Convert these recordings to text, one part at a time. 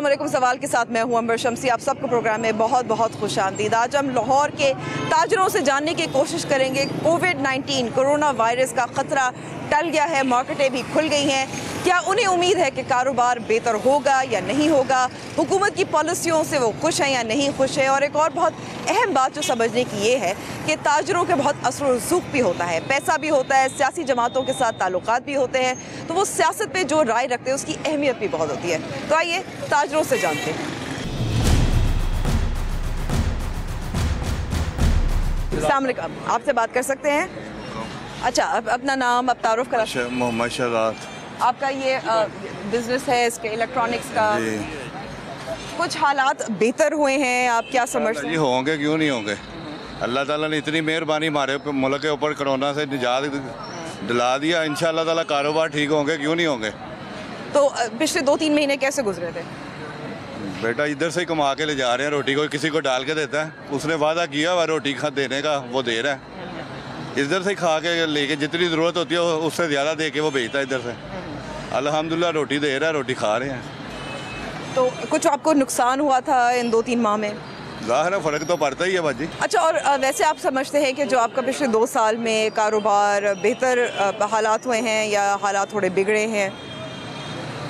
अस्सलाम वालेकुम। सवाल के साथ मैं हूं अंबर शम्सी। आप सबको प्रोग्राम में बहुत बहुत खुशामदीद। आज हम लाहौर के ताजरों से जानने की कोशिश करेंगे कोविड-19 कोरोना वायरस का ख़तरा टल गया है, मार्केटें भी खुल गई हैं, क्या उन्हें उम्मीद है कि कारोबार बेहतर होगा या नहीं होगा, हुकूमत की पॉलिसियों से वो खुश हैं या नहीं खुश है। और एक और बहुत अहम बात जो समझने की ये है कि ताजरों के बहुत असर व रसूख भी होता है, पैसा भी होता है, सियासी जमातों के साथ ताल्लुकात भी होते हैं, तो वो सियासत पे जो राय रखते हैं उसकी अहमियत भी बहुत होती है। तो आइए ताजरों से जानते हैं। अस्सलाम वालेकुम, आपसे बात कर सकते हैं? अच्छा, अब अपना नाम आप तारुफ करा। मोहम्मद शहजाद। आपका ये बिजनेस है इसके इलेक्ट्रॉनिक्स का, कुछ हालात बेहतर हुए हैं, आप क्या समझते हैं? होंगे, क्यों नहीं होंगे। अल्लाह ताला ने इतनी मेहरबानी हमारे मुल्क के ऊपर कोरोना से निजात दिला दिया, इंशाअल्लाह ताला कारोबार ठीक होंगे, क्यों नहीं होंगे। तो पिछले 2-3 महीने कैसे गुजरे थे? बेटा इधर से ही कमा के ले जा रहे हैं रोटी, कोई किसी को डाल के देता है, उसने वादा किया हुआ रोटी खा देने का, वो दे रहा है। इधर से ही खा के लेके जितनी ज़रूरत होती है उससे ज़्यादा दे के वो बेचता है इधर से। अल्हम्दुलिल्लाह रोटी दे रहा है, रोटी खा रहे हैं। तो कुछ आपको नुकसान हुआ था इन 2-3 माह में? ज़ाहिर है फ़र्क तो पड़ता ही है बाजी। अच्छा, और वैसे आप समझते हैं कि जो आपका पिछले 2 साल में कारोबार बेहतर हालात हुए हैं या हालात थोड़े बिगड़े हैं?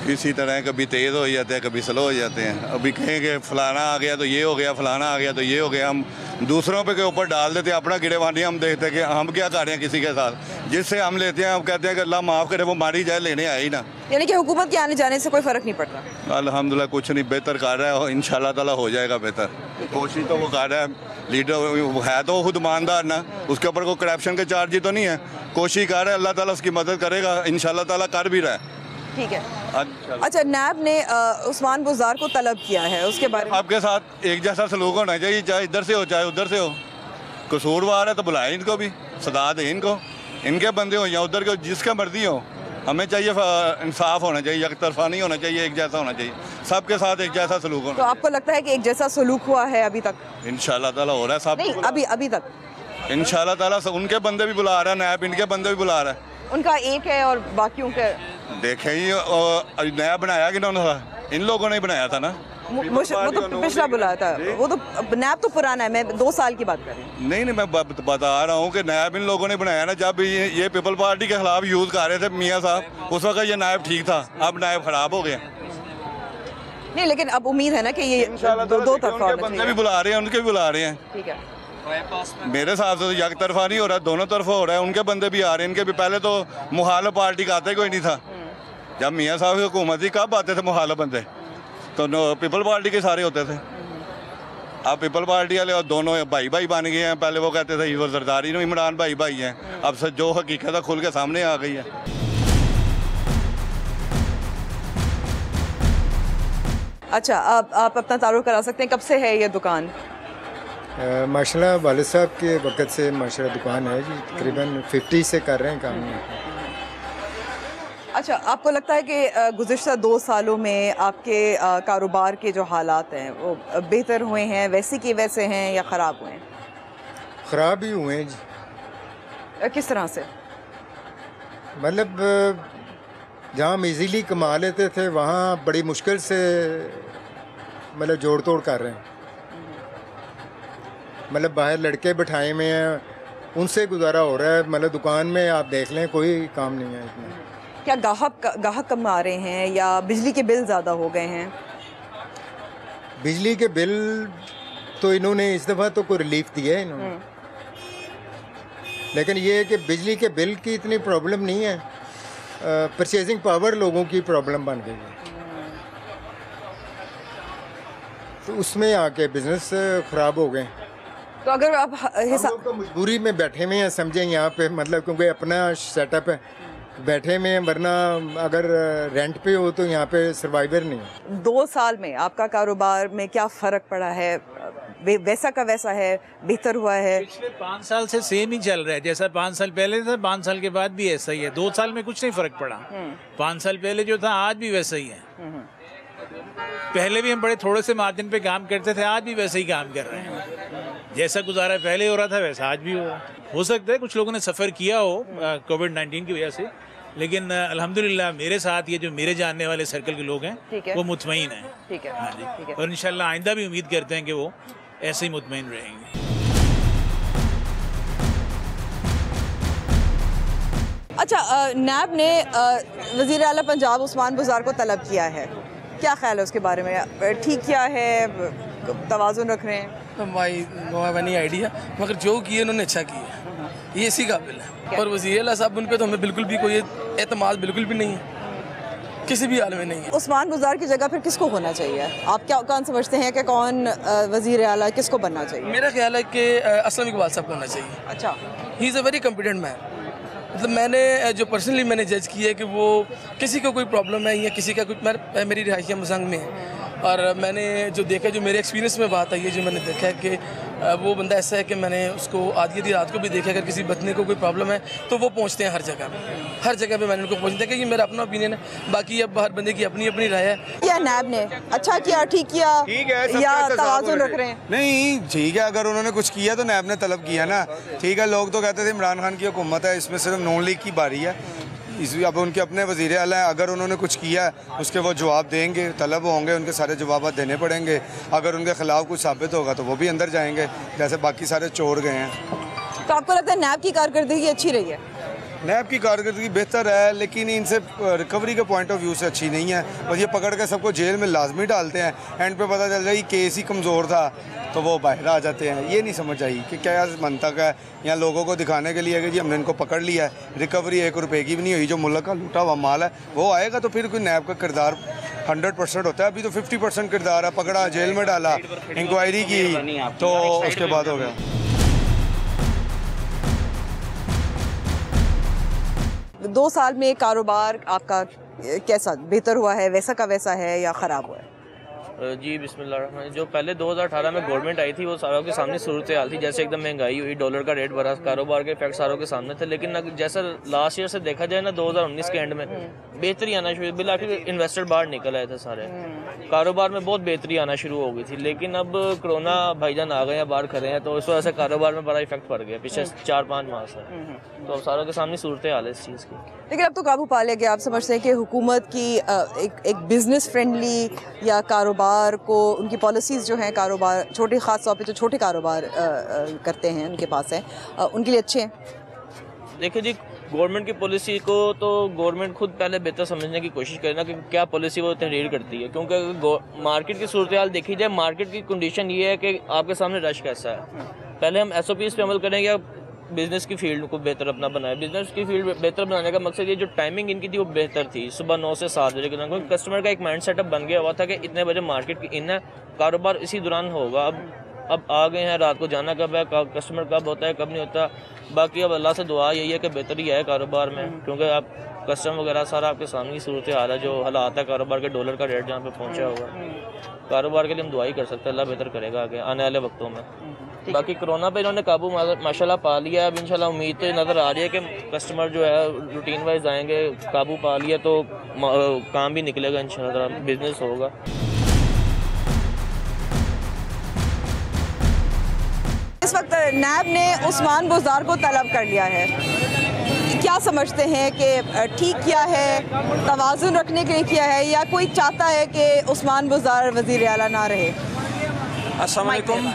इसी तरह कभी तेज़ हो जाते हैं, कभी स्लो हो जाते हैं। अभी कहेंगे फलाना आ गया तो ये हो गया, फलाना आ गया तो ये हो गया, हम दूसरों पे के ऊपर डाल देते हैं अपना गिरेबानी। हम देखते हैं कि हम क्या कर रहे हैं किसी के साथ, जिससे हम लेते हैं हम कहते हैं कि अल्लाह माफ़ करे, वो मारी जाए, लेने आए ही ना। यानी कि हुकूमत के आने जाने से कोई फ़र्क नहीं पड़ता? अल्हम्दुलिल्लाह कुछ नहीं, बेहतर कर रहा है, इंशाअल्लाह ताला हो जाएगा बेहतर। कोशिश तो वो कर रहा है, लीडर है तो खुद ईमानदार ना, उसके ऊपर कोई करप्शन के चार्ज ही तो नहीं है। कोशिश कर रहा है, अल्लाह ताला उसकी मदद करेगा, इंशाअल्लाह ताला कर भी रहा है। ठीक है। अच्छा, नैब ने उस्मान गुजार को तलब किया है, उसके बारे में? आपके साथ एक जैसा सलूक होना चाहिए, चाहे इधर से हो चाहे उधर से हो। कसूरवार है तो बुलाए इनको भी, सदा दे इनको, इनके बंदे हो या उधर के, जिसका मर्जी हो। हमें चाहिए इंसाफ होना चाहिए, एक तरफा नहीं होना चाहिए, एक जैसा होना चाहिए, सबके साथ एक जैसा सलूक होना। तो आपको लगता है कि एक जैसा सलूक हुआ है अभी तक? इंशाअल्लाह ताला हो रहा है सब। नहीं, अभी तक इंशाअल्लाह ताला उनके बंदे भी बुला रहा है, नैब इनके बंदे भी बुला रहा है। उनका एक है और बाकियों के देखें ही नया बनाया कि इन्होंने, इन लोगों ने बनाया था ना। वो तो पिछला बुलाया था, वो तो नैब तो पुराना है, मैं 2 साल की बात कर रही हूँ। नहीं, मैं बता रहा हूँ कि नैब इन लोगों ने बनाया ना। जब ये पीपल पार्टी के खिलाफ यूज़ कर रहे थे मियाँ साहब, उस वक्त ये नायब ठीक था, अब नायब खराब हो गया। नहीं, लेकिन अब उम्मीद है ना कि ये दो तरफा बंदे भी बुला रहे हैं, उनके भी बुला रहे हैं। ठीक है, मेरे हिसाब से तो एक तरफा नहीं हो रहा, दोनों तरफा हो रहा है। उनके बंदे भी आ रहे हैं, इनके भी। पहले तो मुखालिफ पार्टी का आता कोई नहीं था, जब मियाँ साहब की हुकूमत थी कब आते थे मुखालिफ बंदे, तो पीपल पार्टी के सारे होते थे। अब पीपल पार्टी वाले और दोनों भाई भाई बन गए हैं। पहले वो कहते थे वो जरदारी में इमरान भाई भाई हैं, अब से जो हकीकत है खुल के सामने आ गई है। अच्छा, आप अपना तारुफ करा सकते हैं, कब से है ये दुकान? माशाल्लाह वालिद साहब के वक़्त से माशाल्लाह दुकान है जी, तकरीबन 50 से कर रहे हैं काम। अच्छा, आपको लगता है कि गुज़िश्ता 2 सालों में आपके कारोबार के जो हालात हैं वो बेहतर हुए हैं, वैसे के वैसे हैं या ख़राब हुए हैं? ख़राब ही हुए हैं जी। किस तरह से? मतलब जहाँ हम इजीली कमा लेते थे वहाँ बड़ी मुश्किल से मतलब जोड़ तोड़ कर रहे हैं। मतलब बाहर लड़के बिठाए हुए हैं, उनसे गुजारा हो रहा है। मतलब दुकान में आप देख लें कोई काम नहीं है इसमें। क्या गाहक कम आ रहे हैं या बिजली के बिल ज़्यादा हो गए हैं? बिजली के बिल तो इन्होंने इस दफ़ा तो कोई रिलीफ दिया है इन्होंने, लेकिन ये है कि बिजली के बिल की इतनी प्रॉब्लम नहीं है, परचेजिंग पावर लोगों की प्रॉब्लम बन गई है। तो उसमें आके बिजनेस ख़राब हो गए। तो अगर आप हिसाब तो मजबूरी में बैठे हुए हैं, समझें यहाँ पे, मतलब क्योंकि अपना सेटअप है, बैठे में, वरना अगर रेंट पे हो तो यहाँ पे सर्वाइवर नहीं। 2 साल में आपका कारोबार में क्या फ़र्क पड़ा है? वैसा का वैसा है, बेहतर हुआ है? पिछले 5 साल से सेम ही चल रहा है, जैसा 5 साल पहले था 5 साल के बाद भी ऐसा ही है। 2 साल में कुछ नहीं फ़र्क पड़ा। 5 साल पहले जो था आज भी वैसा ही है। पहले भी हम बड़े थोड़े से मार्जिन पे काम करते थे, आज भी वैसे ही काम कर रहे हैं। जैसा गुजारा पहले हो रहा था वैसा आज भी हो रहा है। हो सकता है कुछ लोगों ने सफ़र किया हो कोविड-19 की वजह से, लेकिन अल्हम्दुलिल्लाह मेरे साथ ये जो मेरे जानने वाले सर्कल के लोग ठीक हैं है। वो मुतमईन हैं। ठीक है, हाँ ठीक है। जी, और इंशाल्लाह आइंदा भी उम्मीद करते हैं कि वो ऐसे ही मुतमईन रहेंगे। अच्छा, नैब ने वज़ीर आला पंजाब उस्मान बुज़ार को तलब किया है, क्या ख्याल है उसके बारे में? ठीक किया है, तवाज़ुन रख रहे हैं? भाई नो हैव एनी आइडिया, मगर जो किए उन्होंने अच्छा किया, ये इसी काबिल है। और वज़ीर आला साहब उन पे तो हमें बिल्कुल भी कोई एतमाद बिल्कुल भी नहीं है, किसी भी हाल में नहीं है। उस्मान बुज़ार की जगह फिर किसको होना चाहिए? आप क्या कौन समझते हैं कि कौन वज़ीर आला किसको बनना चाहिए? मेरा ख्याल है कि असलम इकबाल साहब को होना चाहिए। अच्छा, he is a very competent man. मतलब मैंने जो पर्सनली मैंने जज किया है कि वो किसी को कोई प्रॉब्लम है या किसी का कुछ, मेरी रिहाइशिया मसंग में है, और मैंने जो देखा, जो मेरे एक्सपीरियंस में बात आई है, जो मैंने देखा है कि वो बंदा ऐसा है कि मैंने उसको आधी रात को भी देखा, अगर किसी बचने को कोई प्रॉब्लम है तो वो पहुंचते हैं हर जगह पे मैंने उनको पहुंचते हैं। कि ये मेरा अपना ओपिनियन है, बाकी अब हर बंदे की अपनी अपनी राय है। क्या नैब ने अच्छा किया, ठीक किया, या तवाज़ुन रख रहे हैं? नहीं, ठीक है, अगर उन्होंने कुछ किया तो नैब ने तलब किया ना। ठीक है, लोग तो कहते थे इमरान खान की हुकूमत है, इसमें सिर्फ नून लीग की बारी है। अब उनके अपने वज़ीर आला हैं, अगर उन्होंने कुछ किया उसके वो जवाब देंगे, तलब होंगे, उनके सारे जवाब देने पड़ेंगे। अगर उनके खिलाफ कुछ साबित होगा तो वो भी अंदर जाएंगे, जैसे बाकी सारे चोर गए हैं। तो आपको लगता है नैब की कारकर्दगी अच्छी रही है? नैब की कारकर्दगी बेहतर है, लेकिन इनसे रिकवरी के पॉइंट ऑफ व्यू से अच्छी नहीं है। बस ये पकड़ के सबको जेल में लाजमी डालते हैं, एंड पे पता चल रहा है केस ही कमज़ोर था तो वो बाहर आ जाते हैं। ये नहीं समझ आई कि क्या मंतक है यहाँ लोगों को दिखाने के लिए कि जी हमने इनको पकड़ लिया है, रिकवरी 1 रुपये की भी नहीं हुई, जो मुल्क का लूटा हुआ माल है वो आएगा तो फिर कोई नैब का किरदार 100% होता है। अभी तो 50% किरदार है, पकड़ा, जेल में डाला, इंक्वायरी की, तो उसके बाद हो गया। 2 साल में कारोबार आपका कैसा, बेहतर हुआ है, वैसा का वैसा है या ख़राब हुआ है? जी बिस्मिल्लाह। जो पहले 2018 में गवर्नमेंट आई थी वो सारों के सामने सूरत हाल थी, जैसे एकदम महंगाई हुई, डॉलर का रेट बढ़ा, कारोबार के इफेक्ट सारों के सामने थे। लेकिन जैसा लास्ट ईयर से देखा जाए ना, 2019 के एंड में बेहतरी आना शुरू, बिलाखिर इन्वेस्टर बाहर निकल आए थे सारे, कारोबार में बहुत बेहतरी आना शुरू हो गई थी। लेकिन अब कोरोना भाईजान आ गए हैं, बाहर खड़े हैं, तो इस वजह से कारोबार में बड़ा इफेक्ट पड़ गया पिछले 4-5 माह से। तो अब सारों के सामने सूरत हाल है इस चीज़ की। लेकिन अब तो काबू पा लिया गया। आप समझते हैं कि हुकूमत की एक बिज़नेस फ्रेंडली या कारोबार को, उनकी पॉलिसीज़ जो हैं कारोबार, छोटे ख़ास तौर पे जो छोटे कारोबार करते हैं उनके पास है, उनके लिए अच्छे हैं? देखिए जी, गवर्नमेंट की पॉलिसी को तो गवर्नमेंट खुद पहले बेहतर समझने की कोशिश करे ना कि क्या पॉलिसी वो तहरीर करती है, क्योंकि मार्केट की सूरत हाल देखी जाए, मार्केट की कंडीशन ये है कि आपके सामने रश कैसा है। पहले हम SOPs पे अमल करेंगे या बिज़नेस की फील्ड को बेहतर अपना बनाए। बिज़नेस की फील्ड बेहतर बनाने का मकसद ये, जो टाइमिंग इनकी थी वो बेहतर थी, सुबह 9 से 7 बजे के दौरान, क्योंकि कस्टमर का एक माइंड सेटअप बन गया हुआ था कि इतने बजे मार्केट की इन है, कारोबार इसी दौरान होगा। अब आ गए हैं, रात को जाना कब है, कस्टमर कब होता है, कब नहीं होता। बाकी अब अल्लाह से दुआ यही है कि बेहतरी है कारोबार में, क्योंकि आप कस्टमर वगैरह सारा आपके सामने की सूरत हाल है, जो हालात है कारोबार के, डॉलर का रेट जहाँ पे पहुँचा होगा। कारोबार के लिए हम दुआ ही कर सकते हैं, अल्लाह बेहतर करेगा आगे आने वाले वक्तों में। बाकी कोरोना पे इन्होंने काबू माशाल्लाह पा लिया है। अब इंशाल्लाह उम्मीद तो नज़र आ रही है कि कस्टमर जो है रूटीन वाइज आएंगे, काबू पा लिया तो काम भी निकलेगा इंशाल्लाह, बिजनेस होगा। इस वक्त नैब ने उस्मान बुज़ार को तलब कर लिया है, क्या समझते हैं कि ठीक किया है, तवाज़ुन रखने के लिए किया है, या कोई चाहता है कि उस्मान बुज़ार वज़ीर आला ना रहे? अस्सलाम वालेकुम।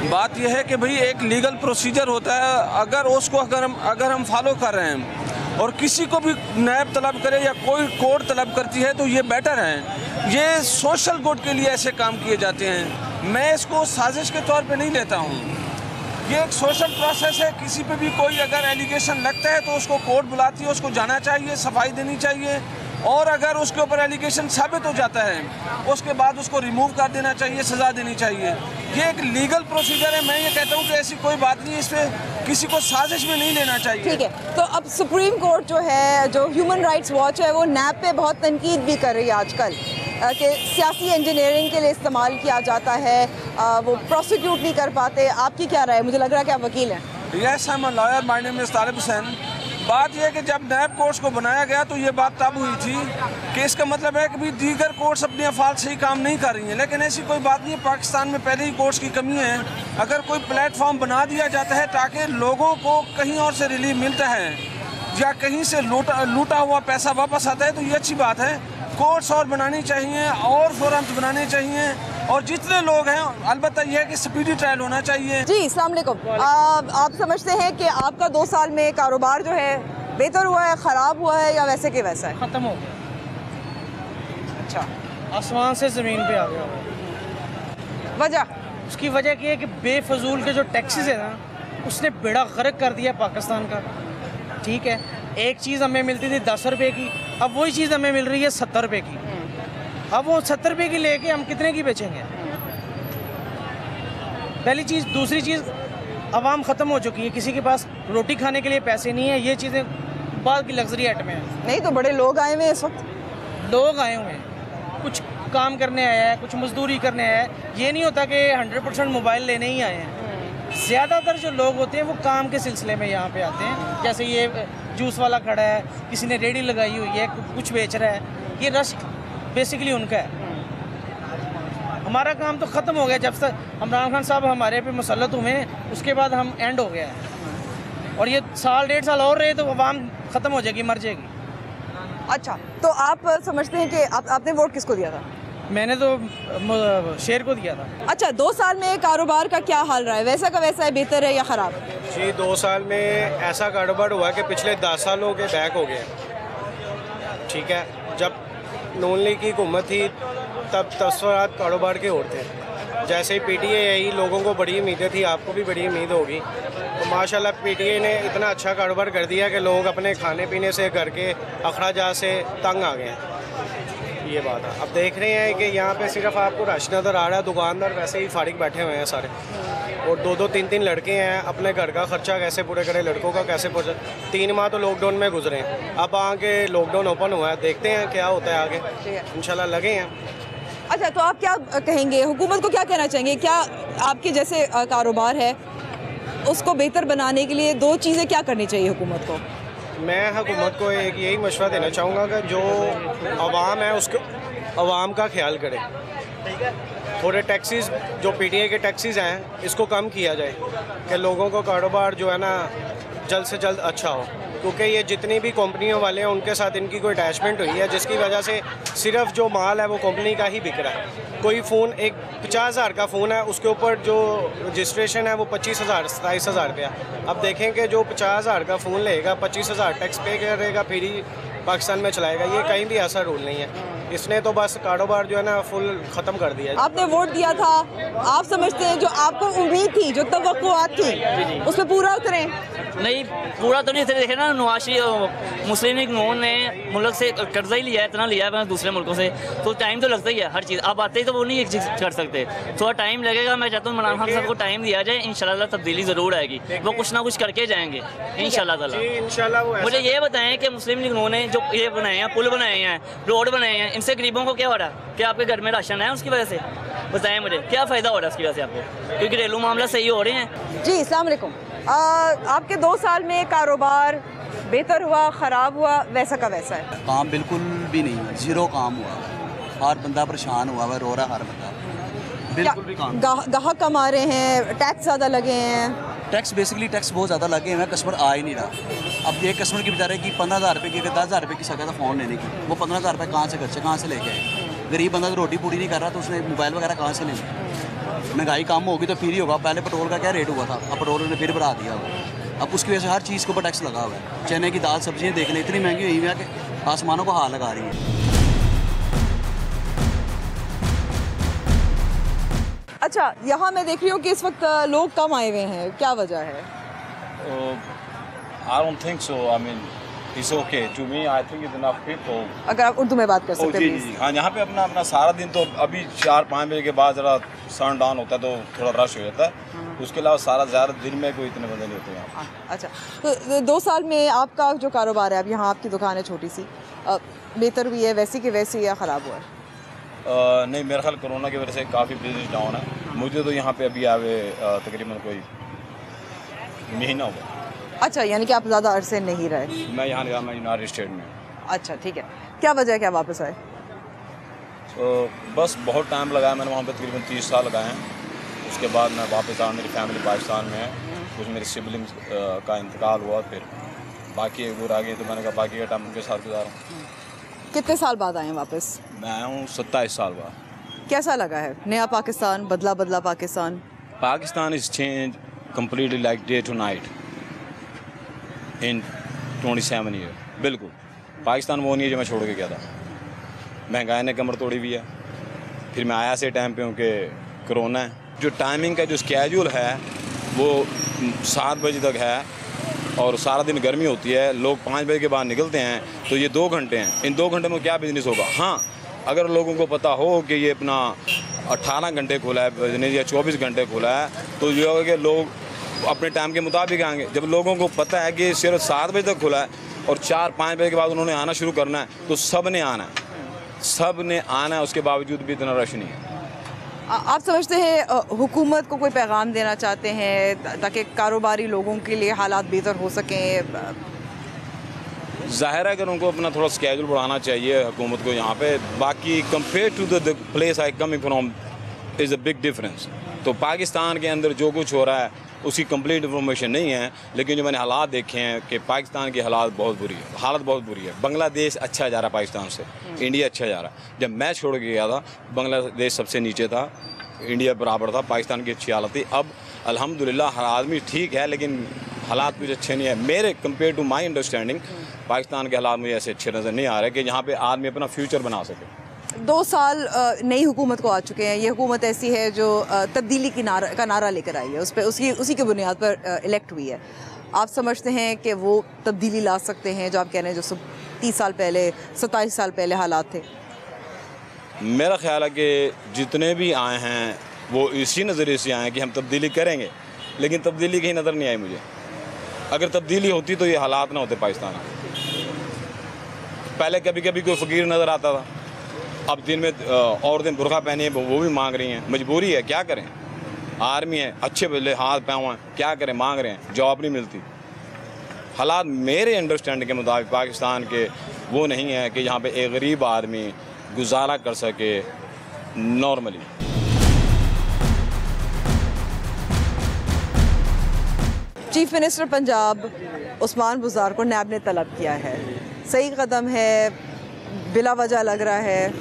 बात यह है कि भाई एक लीगल प्रोसीजर होता है, अगर उसको अगर हम फॉलो कर रहे हैं और किसी को भी नैब तलब करे या कोई कोर्ट तलब करती है तो ये बेटर है। ये सोशल गुड के लिए ऐसे काम किए जाते हैं, मैं इसको साजिश के तौर पे नहीं लेता हूँ। ये एक सोशल प्रोसेस है, किसी पे भी कोई अगर एलिगेशन लगता है तो उसको कोर्ट बुलाती है, उसको जाना चाहिए, सफाई देनी चाहिए, और अगर उसके ऊपर एलिगेशन साबित हो जाता है उसके बाद उसको रिमूव कर देना चाहिए, सज़ा देनी चाहिए। ये एक लीगल प्रोसीजर है। मैं ये कहता हूँ कि ऐसी कोई बात नहीं है, इस पर किसी को साजिश में नहीं लेना चाहिए। ठीक है, तो अब सुप्रीम कोर्ट जो है, जो ह्यूमन राइट्स वॉच है, वो नैब पे बहुत तनकीद भी कर रही है आजकल कि सियासी इंजीनियरिंग के लिए इस्तेमाल किया जाता है, वो प्रोसिक्यूट नहीं कर पाते। आपकी क्या राय है? मुझे लग रहा है कि आप वकील हैं। Yes, I am a lawyer, my name is Talib Hussain. बात यह है कि जब नैब कोर्ट्स को बनाया गया तो ये बात तब हुई थी कि इसका मतलब है कि भी दीगर कोर्ट्स अपने अफाल से ही काम नहीं कर रही हैं, लेकिन ऐसी कोई बात नहीं है। पाकिस्तान में पहले ही कोर्ट्स की कमी है। अगर कोई प्लेटफॉर्म बना दिया जाता है ताकि लोगों को कहीं और से रिलीफ मिलता है, या कहीं से लूटा हुआ पैसा वापस आता है तो ये अच्छी बात है। कोर्ट्स और बनानी चाहिए और फोरम्स बनाने चाहिए और जितने लोग हैं अलबत्ता यह है कि स्पीडी ट्रायल होना चाहिए। जी अस्सलाम वालेकुम। आप समझते हैं कि आपका 2 साल में कारोबार जो है बेहतर हुआ है, ख़राब हुआ है या वैसे के वैसा है? ख़त्म हो गया। अच्छा, आसमान से ज़मीन पे आ गया। वजह? उसकी वजह ये है कि बेफजूल के जो टैक्सेस है ना, उसने बेड़ा गर्क कर दिया पाकिस्तान का। ठीक है, एक चीज़ हमें मिलती थी 10 रुपये की, अब वही चीज़ हमें मिल रही है 70 रुपये की। अब वो 70 रुपये की लेके हम कितने की बेचेंगे? पहली चीज़। दूसरी चीज़, आवाम ख़त्म हो चुकी है, किसी के पास रोटी खाने के लिए पैसे नहीं है। ये चीज़ें बाद की लग्जरी आइटम है। नहीं तो बड़े लोग आए हुए हैं इस वक्त। लोग आए हुए हैं, कुछ काम करने आया है, कुछ मजदूरी करने आया है। ये नहीं होता कि 100% मोबाइल लेने ही आए हैं। ज़्यादातर जो लोग होते हैं वो काम के सिलसिले में यहाँ पे आते हैं। जैसे ये जूस वाला खड़ा है, किसी ने रेडी लगाई हुई है, कुछ बेच रहा है। ये रश बेसिकली उनका है। हमारा काम तो ख़त्म हो गया जब से इमरान खान साहब हमारे पे मुसल्लत हुए हैं, उसके बाद हम एंड हो गया है। और ये साल 1.5 साल और रहे तो आवाम ख़त्म हो जाएगी, मर जाएगी। अच्छा, तो आप समझते हैं कि आपने वोट किसको दिया था? मैंने तो शेर को दिया था। अच्छा, 2 साल में कारोबार का क्या हाल रहा है? वैसा का वैसा है, बेहतर है या ख़राब? जी 2 साल में ऐसा कारोबार हुआ कि पिछले 10 सालों के बैक हो गए। ठीक है, जब नून लीग की हुकूमत थी तब तस्वरात कारोबार के और थे। जैसे ही पीटीए आई, लोगों को बड़ी उम्मीदें थी, आपको भी बड़ी उम्मीद होगी। तो माशाल्लाह पीटीए ने इतना अच्छा कारोबार कर दिया कि लोग अपने खाने पीने से, घर के अखराजात से तंग आ गए हैं। ये बात है। अब देख रहे हैं कि यहाँ पे सिर्फ आपको रश नज़र आ रहा है, दुकानदार वैसे ही फारिग बैठे हुए हैं सारे। और 2-2, 3-3 लड़के हैं, अपने घर का खर्चा कैसे पूरे करें, लड़कों का कैसे पूरे। 3 माह तो लॉकडाउन में गुजरे हैं, अब आगे लॉकडाउन ओपन हुआ है, देखते हैं क्या होता है आगे। इंशाल्लाह लगे हैं। अच्छा, तो आप क्या कहेंगे, हुकूमत को क्या कहना चाहेंगे? क्या आपके जैसे कारोबार है उसको बेहतर बनाने के लिए 2 चीज़ें क्या करनी चाहिए हुकूमत को? मैं हुकूमत को एक यही मशवरा देना चाहूँगा कि जो आवाम है उसको आवाम का ख्याल करे। थोड़े टैक्सीज, जो पीटीए के टैक्सीज हैं, इसको कम किया जाए कि लोगों को कारोबार जो है ना जल्द से जल्द अच्छा हो। क्योंकि ये जितनी भी कंपनियों वाले हैं उनके साथ इनकी कोई अटैचमेंट हुई है, जिसकी वजह से सिर्फ जो माल है वो कंपनी का ही बिक रहा है। कोई फ़ोन, एक 50,000 का फ़ोन है, उसके ऊपर जो रजिस्ट्रेशन है वो 25,000 27,000 रुपया। अब देखें कि जो 50,000 का फ़ोन लेगा, 25,000 टैक्स पे करेगा, फिर ही पाकिस्तान में चलाएगा। ये कहीं भी ऐसा रूल नहीं है। इसने तो बस कारोबार जो है ना फुल ख़त्म कर दिया। आपने वोट दिया था, आप समझते हैं जो आपको उम्मीद थी, जो तवक्कुआत थी, उसमें पूरा उतरे? नहीं, पूरा तो नहीं उतरे। देखे ना, नवाज शरीफ मुस्लिम लीग नून ने मुल्क से कर्जा ही लिया है, इतना लिया है दूसरे मुल्कों से, तो टाइम तो लगता ही है हर चीज़। अब आते ही तो वो नहीं एक चीज़ कर सकते, थोड़ा टाइम लगेगा। मैं चाहता हूँ इमरान खान साहब को टाइम दिया जाए, इंशाल्लाह तब्दीली ज़रूर आएगी। वो कुछ ना कुछ करके जाएंगे इंशाल्लाह ताला। मुझे ये बताएं कि मुस्लिम लीग नून ने जो ये बनाए हैं, पुल बनाए हैं, रोड बनाए हैं, इनसे गरीबों को क्या हो रहा है? क्या आपके घर में राशन है उसकी वजह से? बताएं मुझे, क्या फ़ायदा हो रहा है उसकी वजह से आपको? क्योंकि घरेलू मामला सही हो रहे हैं। जी अस्सलाम वालेकुम। आपके 2 साल में कारोबार बेहतर हुआ, ख़राब हुआ, वैसा का वैसा है? काम बिल्कुल भी नहीं है, 0 काम हुआ। हर बंदा परेशान हुआ है, रो रहा है हर बंदा। बिल्कुल भी काम। गाहक कम आ रहे हैं, टैक्स ज़्यादा लगे हैं। टैक्स बेसिकली टैक्स बहुत ज़्यादा लगे हैं, कस्टमर आ ही नहीं रहा। अब ये कस्टमर की बेचारे की 15,000 रुपये की, 10,000 रुपये की सका था फ़ोन लेने की, वो 15,000 रुपये कहाँ से खर्चे, कहाँ से लेके आए? गरीब बंदा तो रोटी पूरी नहीं कर रहा, तो उसने मोबाइल वगैरह कहाँ से लेना? महंगाई कम होगी तो फिर ही होगा। पहले पेट्रोल का क्या रेट हुआ था, अब पेट्रोल ने फिर बढ़ा दिया। अब उसकी वजह से हर चीज़ के ऊपर टैक्स लगा हुआ है। चने की दाल सब्जियाँ देख लें, इतनी महंगी हुई है कि आसमानों को हाथ लगा रही है। अच्छा, यहाँ मैं देख रही हूँ कि इस वक्त लोग कम आए हुए हैं, क्या वजह है? I don't think so. I mean, it's okay. To me, I think it's enough people. अगर आप उर्दू में बात कर सकते हैं। जी। हाँ, यहाँ पे अपना सारा दिन तो अभी 4-5 बजे के बाद ज़रा सन डाउन होता है तो थोड़ा रश हो जाता है। उसके अलावा सारा ज़्यादा दिन में कोई इतने बंदे नहीं होते यहाँ। अच्छा, तो 2 साल में आपका जो कारोबार है, अब यहाँ आपकी दुकान है छोटी सी, बेहतर हुई है, वैसी की वैसी, या ख़राब हुआ है? नहीं, मेरा ख्याल कोरोना की वजह से काफ़ी बिजनेस डाउन है। मुझे तो यहाँ पे अभी आवे तकरीबन कोई महीना हुआ। अच्छा, यानी कि आप ज़्यादा अरसे नहीं रहे? मैं यहाँ गया, मैं यूनाइटेड स्टेट में। अच्छा, ठीक है। क्या वजह है, क्या वापस आए? बस बहुत टाइम लगाया मैंने वहाँ पे, तकरीबन 30 साल लगाए हैं। उसके बाद मैं वापस आया, मेरी फैमिली पाकिस्तान में है, कुछ मेरे सिबलिंग्स का इंतकाल हुआ, फिर बाकी वो रह गए तो मैंने कहा बाकी का टाइम उनके साथ गुजारूँ। कितने साल बाद आए हैं वापस? मैं आया हूँ 27 साल बाद। कैसा लगा है नया पाकिस्तान, बदला बदला Pakistan? Pakistan is change completely like day to night in 27 year. बिल्कुल पाकिस्तान वो नहीं है जो मैं छोड़ के गया था। महंगाई ने कमर तोड़ी हुई है। फिर मैं आया ऐसे टाइम पे हूँ कि कोरोना है। जो टाइमिंग का जो स्केड्यूल है वो 7 बजे तक है और सारा दिन गर्मी होती है। लोग 5 बजे के बाद निकलते हैं तो ये 2 घंटे हैं। इन 2 घंटे में क्या बिजनेस होगा? हाँ, अगर लोगों को पता हो कि ये अपना 18 घंटे खुला है बिजनेस या 24 घंटे खुला है तो ये होगा कि लोग अपने टाइम के मुताबिक आएंगे। जब लोगों को पता है कि सिर्फ 7 बजे तक खुला है और 4-5 बजे के बाद उन्होंने आना शुरू करना है तो सब ने आना है। उसके बावजूद भी इतना रश नहीं है। आप समझते हैं हुकूमत को कोई पैगाम देना चाहते हैं ताकि कारोबारी लोगों के लिए हालात बेहतर हो सकें? ज़ाहिर है कि उनको अपना थोड़ा स्केड्यूल बढ़ाना चाहिए हुकूमत को यहाँ पे। बाकी compare to the place I coming from is a big difference. तो पाकिस्तान के अंदर जो कुछ हो रहा है उसकी कंप्लीट इन्फॉर्मेशन नहीं है, लेकिन जो मैंने हालात देखे हैं कि पाकिस्तान की हालत बहुत बुरी है। बांग्लादेश अच्छा जा रहा है पाकिस्तान से, इंडिया अच्छा जा रहा है। जब मैं छोड़ के गया था बांग्लादेश सबसे नीचे था, इंडिया बराबर था, पाकिस्तान की अच्छी हालत थी। अब अल्हम्दुलिल्लाह हर आदमी ठीक है लेकिन हालात कुछ अच्छे नहीं है। मेरे compare to my understanding Pakistan के हालात मुझे ऐसे अच्छे नज़र नहीं आ रहे कि जहाँ पे आदमी अपना फ्यूचर बना सके। 2 साल नई हुकूमत को आ चुके हैं। ये हुकूमत ऐसी है जो तब्दीली का नारा लेकर आई है, उसी के बुनियाद पर इलेक्ट हुई है। आप समझते हैं कि वो तब्दीली ला सकते हैं जो आप कह रहे हैं जो 30 साल पहले 27 साल पहले हालात थे? मेरा ख्याल है कि जितने भी आए हैं वो इसी नज़रिए से आए हैं कि हम तब्दीली करेंगे, लेकिन तब्दीली कहीं नज़र नहीं आई मुझे। अगर तब्दीली होती तो ये हालात ना होते पाकिस्तान में। पहले कभी कभी कोई फ़कीर नज़र आता था, अब दिन में औरतें बुर्का पहनी है वो भी मांग रही हैं। मजबूरी है, क्या करें? आर्मी है, अच्छे भले हाथ पाँव हैं, क्या करें? मांग रहे हैं, जॉब नहीं मिलती। हालात मेरे अंडरस्टैंडिंग के मुताबिक पाकिस्तान के वो नहीं है कि यहाँ पे एक गरीब आदमी गुजारा कर सके normally. Chief minister Punjab Usman Buzdar को नैब ने तलब किया है, सही कदम है, बिला वजह लग रहा है?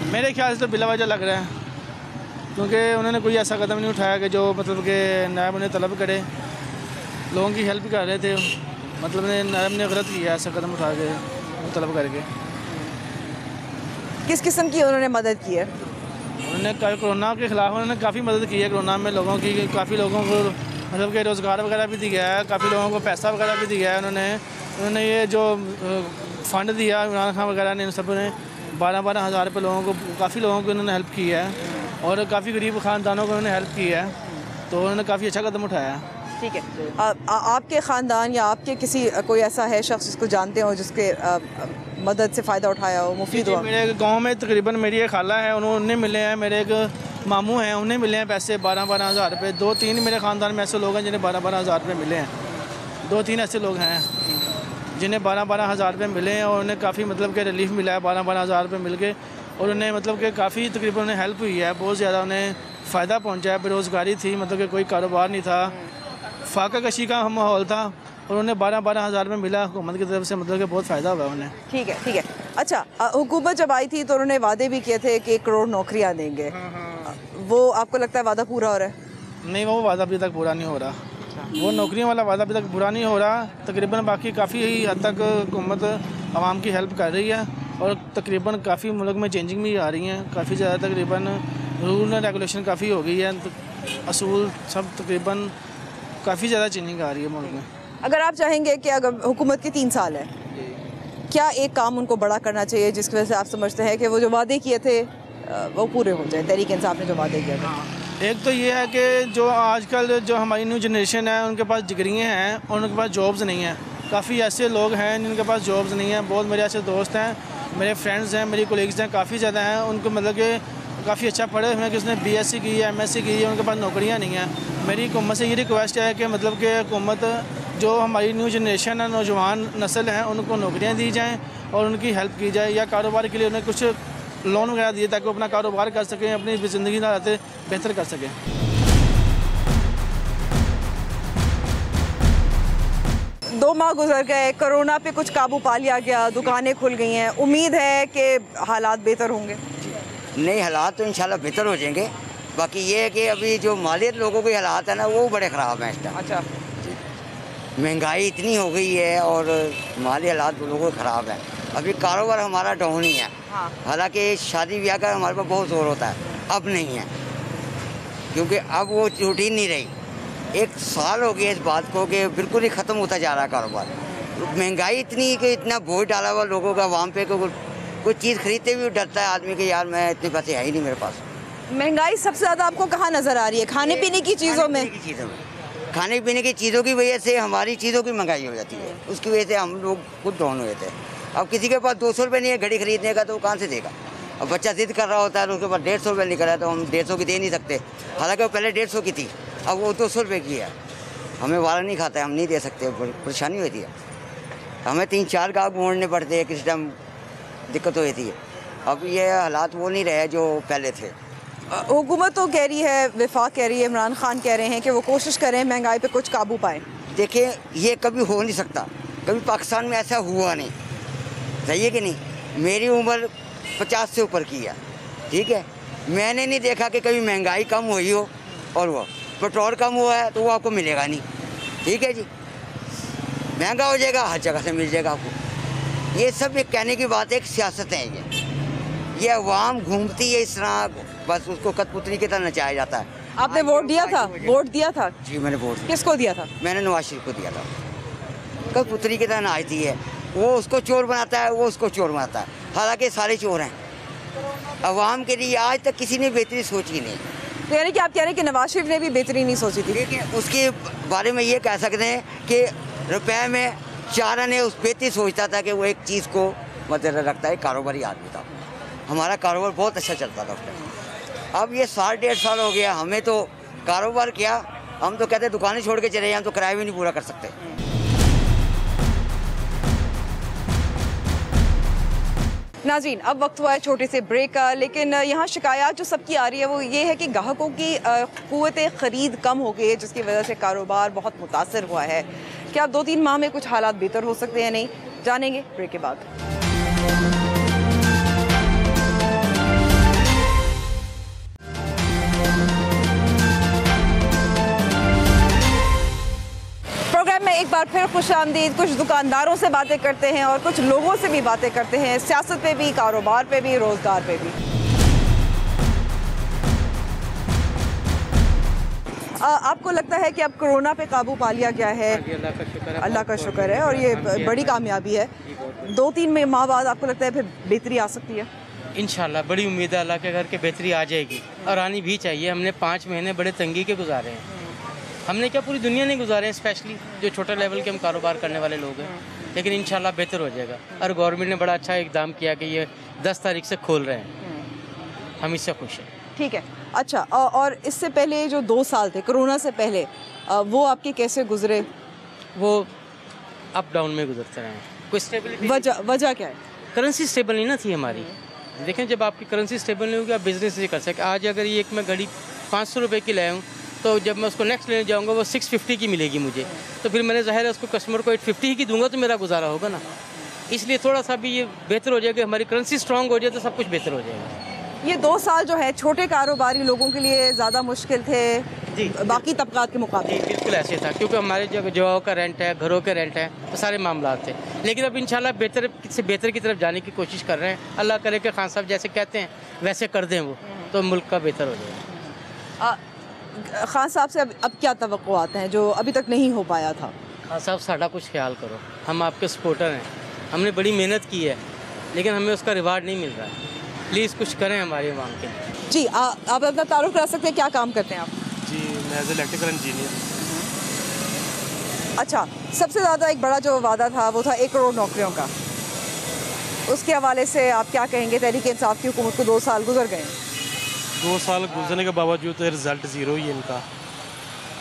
मेरे ख्याल से तो बिला वजह लग रहा है, क्योंकि उन्होंने कोई ऐसा कदम नहीं उठाया कि जो मतलब कि नैब उन्हें तलब करे। लोगों की हेल्प कर रहे थे, मतलब नैब ने गलत किया ऐसा कदम उठा के तलब करके। किस किस्म की उन्होंने मदद की है? उन्होंने कोरोना के ख़िलाफ़ उन्होंने काफ़ी मदद की है। कोरोना में लोगों की काफ़ी लोगों को मतलब कि रोज़गार वगैरह भी दिया है, काफ़ी लोगों को पैसा वगैरह भी दिया है। उन्होंने ये जो फ़ंड दिया इमरान खान वगैरह ने, इन सब ने 12-12 हज़ार रुपये लोगों को, काफ़ी लोगों को उन्होंने हेल्प की है और काफ़ी गरीब ख़ानदानों को उन्होंने हेल्प की है, तो उन्होंने काफ़ी अच्छा कदम उठाया है। ठीक है, आपके ख़ानदान या आपके किसी कोई ऐसा है शख्स जिसको जानते हो जिसके मदद से फ़ायदा उठाया हो, मुफीद हुआ? मेरे गांव में तकरीबन मेरी एक खाला है, उन्हें मिले हैं। मेरे एक मामू हैं, उन्हें मिले हैं पैसे 12-12 हज़ार रुपये। 2-3 मेरे ख़ानदान में ऐसे लोग हैं जिन्हें 12-12 हज़ार रुपये मिले हैं। 2-3 ऐसे लोग हैं जिन्हें 12-12 हज़ार रुपये मिले हैं और उन्हें काफ़ी मतलब कि रिलीफ मिला है 12-12 हज़ार रुपये मिल के, और उन्हें मतलब कि काफ़ी तकरीबन उन्हें हेल्प हुई है, बहुत ज़्यादा उन्हें फ़ायदा पहुँचा है। बेरोज़गारी थी, मतलब कि कोई कारोबार नहीं था, फाका कशी का माहौल था, और उन्हें 12-12 हज़ार रुपये मिला हुकूमत की तरफ से, मतलब कि बहुत फ़ायदा हुआ उन्हें। ठीक है, ठीक है। अच्छा, हुकूमत जब आई थी तो उन्होंने वादे भी किए थे कि 1 करोड़ नौकरियाँ देंगे। वो आपको लगता है वादा पूरा हो रहा है? नहीं, वो वादा अभी तक पूरा नहीं हो रहा। वो नौकरियों वाला वादा अभी तक पूरा नहीं हो रहा। तकरीबन बाकी काफ़ी हद तक हुकूमत आवाम की हेल्प कर रही है और तकरीबन काफ़ी मुल्क में चेंजिंग भी आ रही हैं। काफ़ी ज़्यादा तकरीबन रूल एंड रेगुलेशन काफ़ी हो गई है, असूल सब तकरीबन काफ़ी ज़्यादा चेंजिंग आ रही है मुल्क में। अगर आप चाहेंगे कि अगर हुकूमत के 3 साल है, क्या एक काम उनको बड़ा करना चाहिए जिसकी वजह से आप समझते हैं कि वो जो वादे किए थे वो पूरे हो जाए? तहरीक इंसाफ ने जो वादे किए थे, एक तो ये है कि जो आजकल जो हमारी न्यू जनरेशन है उनके पास डिग्रियाँ हैं और उनके पास जॉब्स नहीं हैं। काफ़ी ऐसे लोग हैं जिनके पास जॉब्स नहीं हैं। बहुत मेरे ऐसे दोस्त हैं, मेरे फ्रेंड्स हैं, मेरी कोलीग्स हैं, काफ़ी ज़्यादा हैं। उनको मतलब कि काफ़ी अच्छा पढ़े हुए हैं कि उसने BSc की है, MSc की है, उनके पास नौकरियाँ नहीं हैं। मेरी हुकूमत से ये रिक्वेस्ट है कि मतलब कि हुकूमत जो हमारी न्यू जनरेशन है, नौजवान नस्ल हैं, उनको नौकरियाँ दी जाएँ और उनकी हेल्प की जाए, या कारोबार के लिए उन्हें कुछ लोन वगैरह दिए ताकि वो अपना कारोबार कर सकें, अपनी ज़िंदगी का बेहतर कर सकें। 2 माह गुजर गए, कोरोना पे कुछ काबू पा लिया गया, दुकानें खुल गई हैं, उम्मीद है कि हालात बेहतर होंगे? नहीं, हालात तो इंशाल्लाह बेहतर हो जाएंगे। बाकी ये है कि अभी जो मालियत लोगों के हालात है ना वो बड़े ख़राब हैं इस टाइम। अच्छा, महंगाई इतनी हो गई है और माली हालात लोगों के ख़राब है। अभी कारोबार हमारा डाउन ही है। हाँ। हालांकि शादी ब्याह का हमारे पास बहुत जोर होता है, अब नहीं है क्योंकि अब वो रूटीन नहीं रही। 1 साल हो गया इस बात को कि बिल्कुल ही ख़त्म होता जा रहा है कारोबार। महंगाई इतनी कि इतना बोझ डाला हुआ लोगों का आवाम पे, कोई चीज़ खरीदते भी डरता है आदमी कि यार मैं इतने पैसे है ही नहीं मेरे पास। महंगाई सबसे ज़्यादा आपको कहाँ नज़र आ रही है? खाने पीने की चीज़ों में? खाने पीने की चीज़ों की वजह से हमारी चीज़ों की महंगाई हो जाती है, उसकी वजह से हम लोग खुद डाउन हुए थे। अब किसी के पास 200 रुपये नहीं है घड़ी खरीदने का तो वो कहाँ से देगा? अब बच्चा जिद कर रहा होता है तो उसके पास 150 रुपये निकला है तो हम 150 की दे नहीं सकते। हालांकि वो पहले 150 की थी, अब वो 200 रुपये की है। हमें वाला नहीं खाता है, हम नहीं दे सकते, परेशानी होती है। हमें 3-4 गाँव मोड़ने पड़ते हैं, किसी टाइम दिक्कत होती है। अब ये हालात वो नहीं रहे जो पहले थे। हुकूमत तो कह रही है, वफाक कह रही है, इमरान खान कह रहे हैं कि वो कोशिश करें महंगाई पे कुछ काबू पाएँ। देखिए ये कभी हो नहीं सकता, कभी पाकिस्तान में ऐसा हुआ नहीं, सही है कि नहीं? मेरी उम्र 50 से ऊपर की है, ठीक है? मैंने नहीं देखा कि कभी महंगाई कम हुई हो और वो पेट्रोल कम हुआ है तो वो आपको मिलेगा नहीं, ठीक है जी? महंगा हो जाएगा, हर जगह से मिल जाएगा आपको। ये सब एक कहने की बात है, एक सियासत है ये अवाम घूमती है इस तरह, बस उसको कठपुतली की तरह नचाया जाता है। आपने वोट दिया था? वोट दिया था? जी मैंने वोट दिया। किसको दिया था? मैंने नवाज शरीफ को दिया था। कठपुतली की तरह नाचती है, वो उसको चोर बनाता है, वो उसको चोर बनाता है, हालांकि सारे चोर हैं। अवाम के लिए आज तक किसी ने बेहतरी सोची नहीं। तो यानी कि आप कह रहे हैं कि नवाज शरीफ ने भी बेहतरी नहीं सोची थी? लेकिन उसके बारे में ये कह सकते हैं कि रुपए में 4 आने उस बेहतरी सोचता था कि वो एक चीज़ को मद्देनजर रखता है, कारोबारी आदमी था। हमारा कारोबार बहुत अच्छा चलता था उस टाइम। अब ये 1.5 साल हो गया, हमें तो कारोबार क्या, हम तो कहते दुकानें छोड़ के चले जाए, हम तो किराया भी नहीं पूरा कर सकते। नाज़रीन, अब वक्त हुआ है छोटे से ब्रेक का, लेकिन यहाँ शिकायत जो सबकी आ रही है वो ये है कि ग्राहकों की क़ुव्वत ख़रीद कम हो गई है, जिसकी वजह से कारोबार बहुत मुतासर हुआ है। क्या 2-3 माह में कुछ हालात बेहतर हो सकते हैं? नहीं, जानेंगे ब्रेक के बाद। प्रोग्राम में एक बार फिर खुशामदीद। कुछ दुकानदारों से बातें करते हैं और कुछ लोगों से भी बातें करते हैं, सियासत पे भी, कारोबार पे भी, रोजगार पे भी। आपको लगता है कि अब कोरोना पे काबू पा लिया गया है? अल्लाह का शुक्र है और ये बड़ी कामयाबी है। 2-3 माह बाद आपको लगता है फिर बेहतरी आ सकती है? इंशाल्लाह बड़ी उम्मीद है अल्लाह के घर के बेहतरी आ जाएगी और आनी भी चाहिए। हमने 5 महीने बड़े तंगी के गुजारे हैं। हमने क्या पूरी दुनिया नहीं गुजारे हैं, स्पेशली जो छोटे लेवल के हम कारोबार करने वाले लोग हैं, लेकिन इंशाल्लाह बेहतर हो जाएगा। और गवर्नमेंट ने बड़ा अच्छा इकदाम किया कि ये 10 तारीख से खोल रहे हैं, हम इससे खुश हैं। ठीक है, अच्छा। और इससे पहले जो 2 साल थे कोरोना से पहले, वो आपके कैसे गुजरे? वो अप डाउन में गुजरते रहे हैं, कोई स्टेबिलिटी। वजह क्या है? करेंसी स्टेबल नहीं ना थी हमारी। देखें, जब आपकी करेंसी स्टेबल नहीं होगी आप बिजनेस नहीं कर सकते। आज अगर ये एक मैं घड़ी 500 रुपये की लाया हूँ तो जब मैं उसको नेक्स्ट लेने जाऊंगा वो 650 की मिलेगी मुझे, तो फिर मैंने ज़ाहिर है उसको कस्टमर को 850 की दूंगा तो मेरा गुजारा होगा ना। इसलिए थोड़ा सा भी ये बेहतर हो जाएगा, हमारी करेंसी स्ट्रांग हो जाए तो सब कुछ बेहतर हो जाएगा। ये 2 साल जो है छोटे कारोबारी लोगों के लिए ज़्यादा मुश्किल थे जी, बाकी तबकात के मुकाबले? बिल्कुल ऐसे था, क्योंकि हमारे जगहों का रेंट है, घरों के रेंट है, तो सारे मामला थे। लेकिन अब इंशाल्लाह बेहतर से बेहतर की तरफ जाने की कोशिश कर रहे हैं। अल्लाह करे कि खान साहब जैसे कहते हैं वैसे कर दें वो, तो मुल्क का बेहतर हो जाएगा। खान साहब से अब क्या तवक्कुआत हैं जो अभी तक नहीं हो पाया था? खान साहब साड़ा कुछ ख्याल करो, हम आपके सपोर्टर हैं, हमने बड़ी मेहनत की है लेकिन हमें उसका रिवार्ड नहीं मिल रहा है। प्लीज़ कुछ करें हमारी आवाम के लिए। जी, आप अपना तारुफ करा सकते हैं, क्या काम करते हैं आप? जी, मैं एज इलेक्ट्रिकल इंजीनियर। अच्छा, सबसे ज़्यादा एक बड़ा जो वादा था वो था 1 करोड़ नौकरियों का, उसके हवाले से आप क्या कहेंगे? तहरीक इंसाफ की हुकूमत को 2 साल गुजर गए। 2 साल गुजरने के बावजूद रिज़ल्ट ज़ीरो ही है इनका।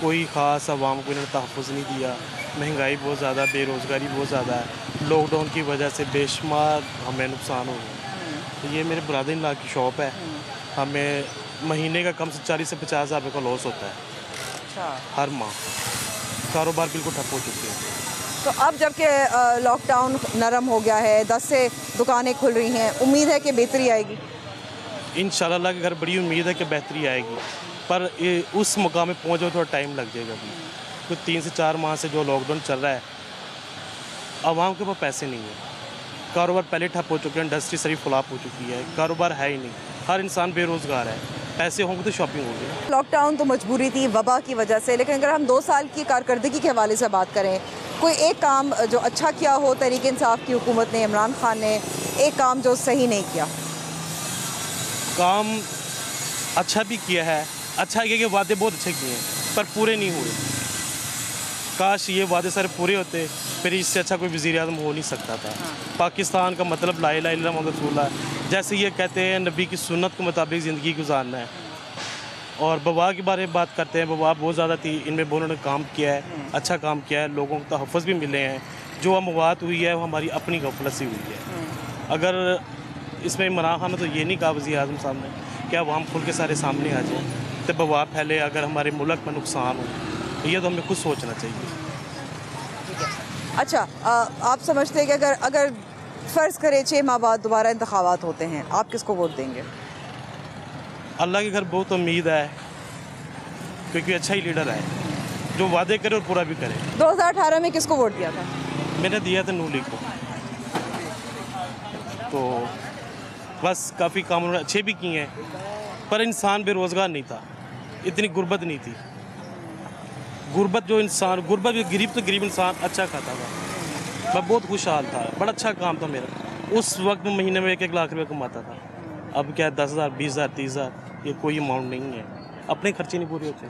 कोई ख़ास आवाम को इन्होंने तहफ़्फ़ुज़ नहीं दिया। महंगाई बहुत ज़्यादा, बेरोज़गारी बहुत ज़्यादा है। लॉकडाउन की वजह से बेशुमार हमें नुकसान हो गया। तो ये मेरे ब्रदर इन लॉ की शॉप है, हमें महीने का कम से 40 से 50 हज़ार रुपये का लॉस होता है। अच्छा। हर माह कारोबार बिल्कुल ठप हो चुके हैं। तो अब जबकि लॉकडाउन नरम हो गया है, 10 से दुकानें खुल रही हैं, उम्मीद है कि बेहतरी आएगी? इंशाल्लाह अल्लाह के घर बड़ी उम्मीद है कि बेहतरी आएगी, पर उस मुकाम में पहुँचो थोड़ा टाइम लग जाएगा अभी। तो 3 से 4 माह से जो लॉकडाउन चल रहा है, आवाम के पास पैसे नहीं है, कारोबार पहले ठप हो चुके हैं, इंडस्ट्री सारी फ्लॉप हो चुकी है, कारोबार है ही नहीं, हर इंसान बेरोज़गार है, पैसे होंगे तो शॉपिंग होगी। लॉकडाउन तो मजबूरी थी वबा की वजह से, लेकिन अगर हम 2 साल की कारकर्दगी के हवाले से बात करें, कोई एक काम जो अच्छा किया हो तहरीक इंसाफ की हुकूमत ने, इमरान खान ने, एक काम जो सही नहीं किया? काम अच्छा भी किया है, अच्छा किया कि वादे बहुत अच्छे किए हैं पर पूरे नहीं हुए। काश ये वादे सारे पूरे होते, फिर इससे अच्छा कोई वज़ीर आज़म हो नहीं सकता था। पाकिस्तान का मतलब ला इलाहा इल्लल्लाह मुहम्मद रसूलुल्लाह, जैसे ये कहते हैं नबी की सुन्नत के मुताबिक ज़िंदगी गुजारना है। और वबा के बारे में बात करते हैं, वबा बहुत ज़्यादा थी, इनमें उन्होंने काम किया है, अच्छा काम किया है, लोगों को तहफ़्फ़ुज़ भी मिले हैं। जो अमवात हुई है वो हमारी अपनी गफलत से हुई है। अगर इसमें इमरान खान ने तो ये नहीं कहा वज़ीर आज़म साहब ने कि अब हम खुल के सारे सामने आ जाएँ, तो वबा फैले, अगर हमारे मुल्क में नुकसान हो, ये तो हमें खुद सोचना चाहिए। अच्छा, आप समझते हैं कि अगर फ़र्ज़ करें 6 माह बाद दोबारा इंतखाबात होते हैं, आप किसको वोट देंगे? अल्लाह के घर बहुत उम्मीद है, क्योंकि अच्छा ही लीडर है जो वादे करे और पूरा भी करे। 2018 में किसको वोट दिया था? मैंने दिया था नून लीग को। तो बस काफ़ी काम उन्होंने अच्छे भी किए हैं, पर इंसान बेरोज़गार नहीं था, इतनी गुर्बत नहीं थी। गुर्बत जो इंसान, गुर्बत गरीब तो गरीब इंसान अच्छा खाता था, मैं बहुत खुशहाल था, बड़ा अच्छा काम था मेरा। उस वक्त महीने में 1-1 लाख रुपये कमाता था। अब क्या 10,000, 20,000, 30,000, ये कोई अमाउंट नहीं है, अपने खर्चे नहीं पूरे होते।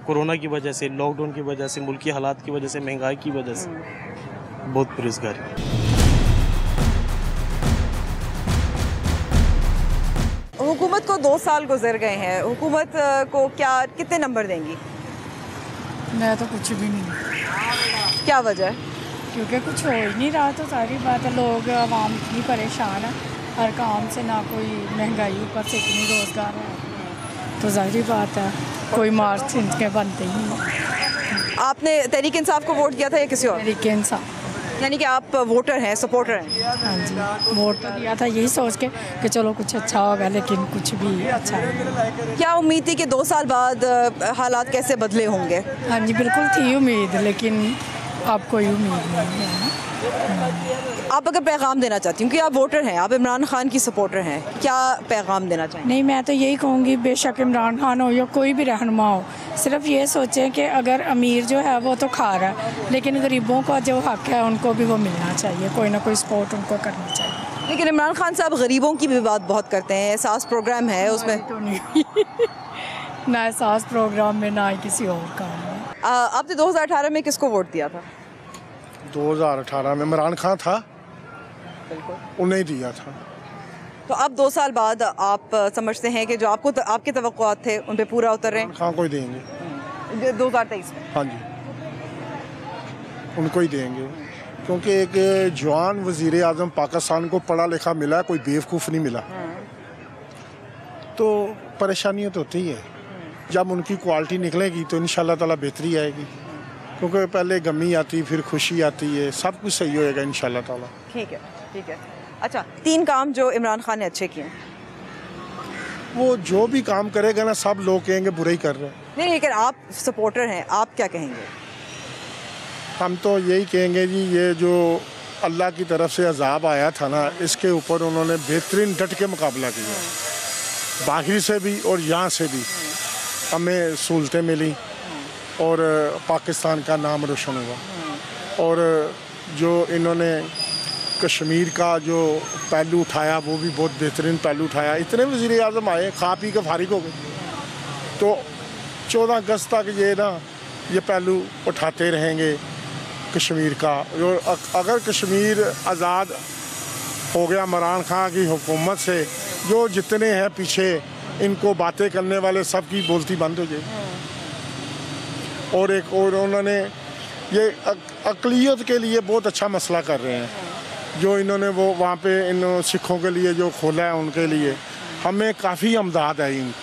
कोरोना की वजह से, लॉकडाउन की वजह से, मुल्की हालात की वजह से, महंगाई की वजह से बहुत बेरोज़गारी। हुकूमत को 2 साल गुजर गए हैं, हुकूमत को कितने नंबर देंगी? मैं तो कुछ भी नहीं। क्या वजह है? क्योंकि कुछ हो ही नहीं रहा, तो सारी बात है, लोग आवाम इतनी परेशान है हर काम से, ना कोई महंगाई ऊपर से इतनी रोज़गार है, तो जाहिर बात है कोई मार्क्स इनके बनते ही नहीं। आपने तहरीक इंसाफ को वोट किया था या किसी और? तहरीक इंसाफ। यानी कि आप वोटर हैं, सपोर्टर हैं? हाँ जी, वोट तो दिया था यही सोच के कि चलो कुछ अच्छा होगा, लेकिन कुछ भी अच्छा नहीं। क्या उम्मीद थी कि 2 साल बाद हालात कैसे बदले होंगे? हाँ जी, बिल्कुल थी उम्मीद, लेकिन अब कोई उम्मीद नहीं है। आप अगर पैगाम देना चाहती हूँ कि आप वोटर हैं, आप इमरान खान की सपोर्टर हैं, क्या पैगाम देना चाहेंगे? नहीं, मैं तो यही कहूँगी, बेशक इमरान खान हो या कोई भी रहनुमा हो, सिर्फ ये सोचें कि अगर अमीर जो है वो तो खा रहा है, लेकिन गरीबों का जो हक है उनको भी वो मिलना चाहिए, कोई ना कोई सपोर्ट उनको करनी चाहिए। लेकिन इमरान खान साहब गरीबों की भी बात बहुत करते हैं, एहसास प्रोग्राम है उसमें तो नहीं ना एहसास प्रोग्राम में, ना ही किसी और काम में। आपने 2018 में किसको वोट दिया था? 2018 में इमरान खान था, उन्हें ही दिया था। तो अब 2 साल बाद आप समझते हैं कि जो आपके तवक्कुआत थे उन पे पूरा उतर रहे हैं? खान को ही देंगे 2023 में। हाँ जी, उनको ही देंगे, क्योंकि एक जवान वज़ीर आज़म पाकिस्तान को पढ़ा लिखा मिला, कोई बेवकूफ़ नहीं मिला। तो परेशानियाँ तो होती है, जब उनकी क्वालिटी निकलेगी तो इंशाल्लाह ताला बेहतरी आएगी, क्योंकि पहले गमी आती फिर खुशी आती है, सब कुछ सही होएगा इंशाल्लाह ताला। ठीक है, ठीक है। अच्छा, 3 काम जो इमरान खान ने अच्छे किए? वो जो भी काम करेगा ना, सब लोग कहेंगे बुरा ही कर रहे हैं। नहीं, लेकिन आप सपोर्टर हैं, आप क्या कहेंगे? हम तो यही कहेंगे जी, ये जो अल्लाह की तरफ से अजाब आया था ना, इसके ऊपर उन्होंने बेहतरीन डट के मुकाबला किया, बाहर से भी और यहाँ से भी हमें सहूलतें मिली और पाकिस्तान का नाम रोशन हुआ। और जो इन्होंने कश्मीर का जो पहलू उठाया वो भी बहुत बेहतरीन पहलू उठाया। इतने वज़ीर आज़म आए, खा पी के फारिग हो गए, तो 14 अगस्त तक ये पहलू उठाते रहेंगे कश्मीर का। और अगर कश्मीर आज़ाद हो गया इमरान खान की हुकूमत से, जो जितने हैं पीछे इनको बातें करने वाले सब की बोलती बंद हो जाएगी। और एक और उन्होंने ये अक़लियत के लिए बहुत अच्छा मसला कर रहे हैं, जो इन्होंने वो वहाँ पे इन सिखों के लिए जो खोला है, उनके लिए हमें काफ़ी अमदाद है इनको।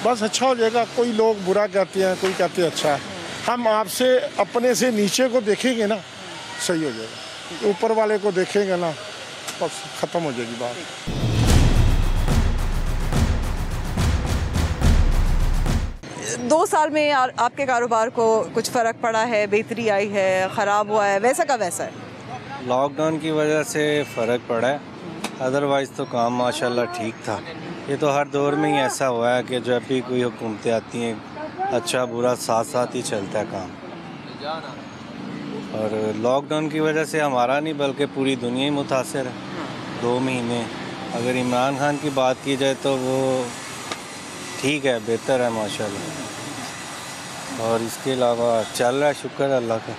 बस अच्छा हो जाएगा। कोई लोग बुरा कहते हैं, कोई कहते हैं अच्छा है, हम आपसे अपने से नीचे को देखेंगे ना, सही हो जाएगा। ऊपर वाले को देखेंगे ना, बस ख़त्म हो जाएगी बात। 2 साल में आपके कारोबार को कुछ फ़र्क पड़ा है, बेहतरी आई है, ख़राब हुआ है, वैसा का वैसा है? लॉकडाउन की वजह से फ़र्क पड़ा है, अदरवाइज़ तो काम माशाल्लाह ठीक था। ये तो हर दौर में ही ऐसा हुआ है कि जब भी कोई हुकूमतें आती हैं, अच्छा बुरा साथ साथ ही चलता है काम। और लॉकडाउन की वजह से हमारा नहीं बल्कि पूरी दुनिया ही मुतासर है। 2 महीने अगर इमरान खान की बात की जाए तो वो ठीक है, बेहतर है माशाल्लाह। और इसके अलावा चल रहा है, शुक्र है अल्लाह का।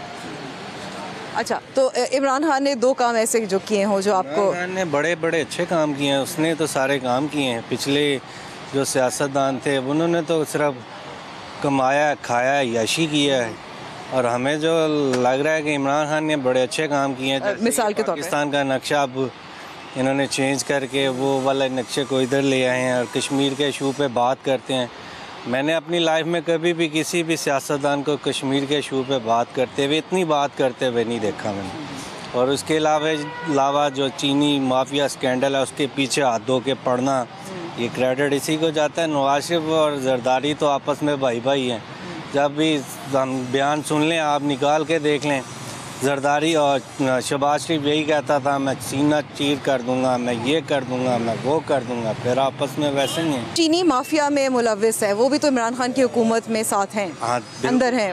अच्छा, तो इमरान खान ने 2 काम ऐसे जो किए हों जो आपको? इमरान खान ने बड़े बड़े अच्छे काम किए हैं, उसने तो सारे काम किए हैं। पिछले जो सियासतदान थे उन्होंने तो सिर्फ कमाया, खाया, याशी किया है। और हमें जो लग रहा है कि इमरान खान ने बड़े अच्छे काम किए हैं। मिसाल के तौर पे पाकिस्तान का नक्शा अब इन्होंने चेंज करके वो वाले नक्शे को इधर ले आए हैं और कश्मीर के इशू पे बात करते हैं। मैंने अपनी लाइफ में कभी भी किसी भी सियासतदान को कश्मीर के इशू पे बात करते हुए, इतनी बात करते हुए नहीं देखा मैंने। और उसके अलावा जो चीनी माफिया स्कैंडल है उसके पीछे हाथ धो के पड़ना, ये क्रेडिट इसी को जाता है। नवाज शरीफ और जरदारी तो आपस में भाई भाई हैं। जब भी हम बयान सुन लें, आप निकाल के देख लें, जरदारी और शहबाज शरीफ यही कहता था, मैं सीना चीर कर दूंगा, मैं ये कर दूंगा, मैं वो कर दूंगा। फिर आपस में वैसे ही हैं। चीनी माफिया में मुलविस है, वो भी तो इमरान खान की हुकूमत में साथ हैं, अंदर हैं,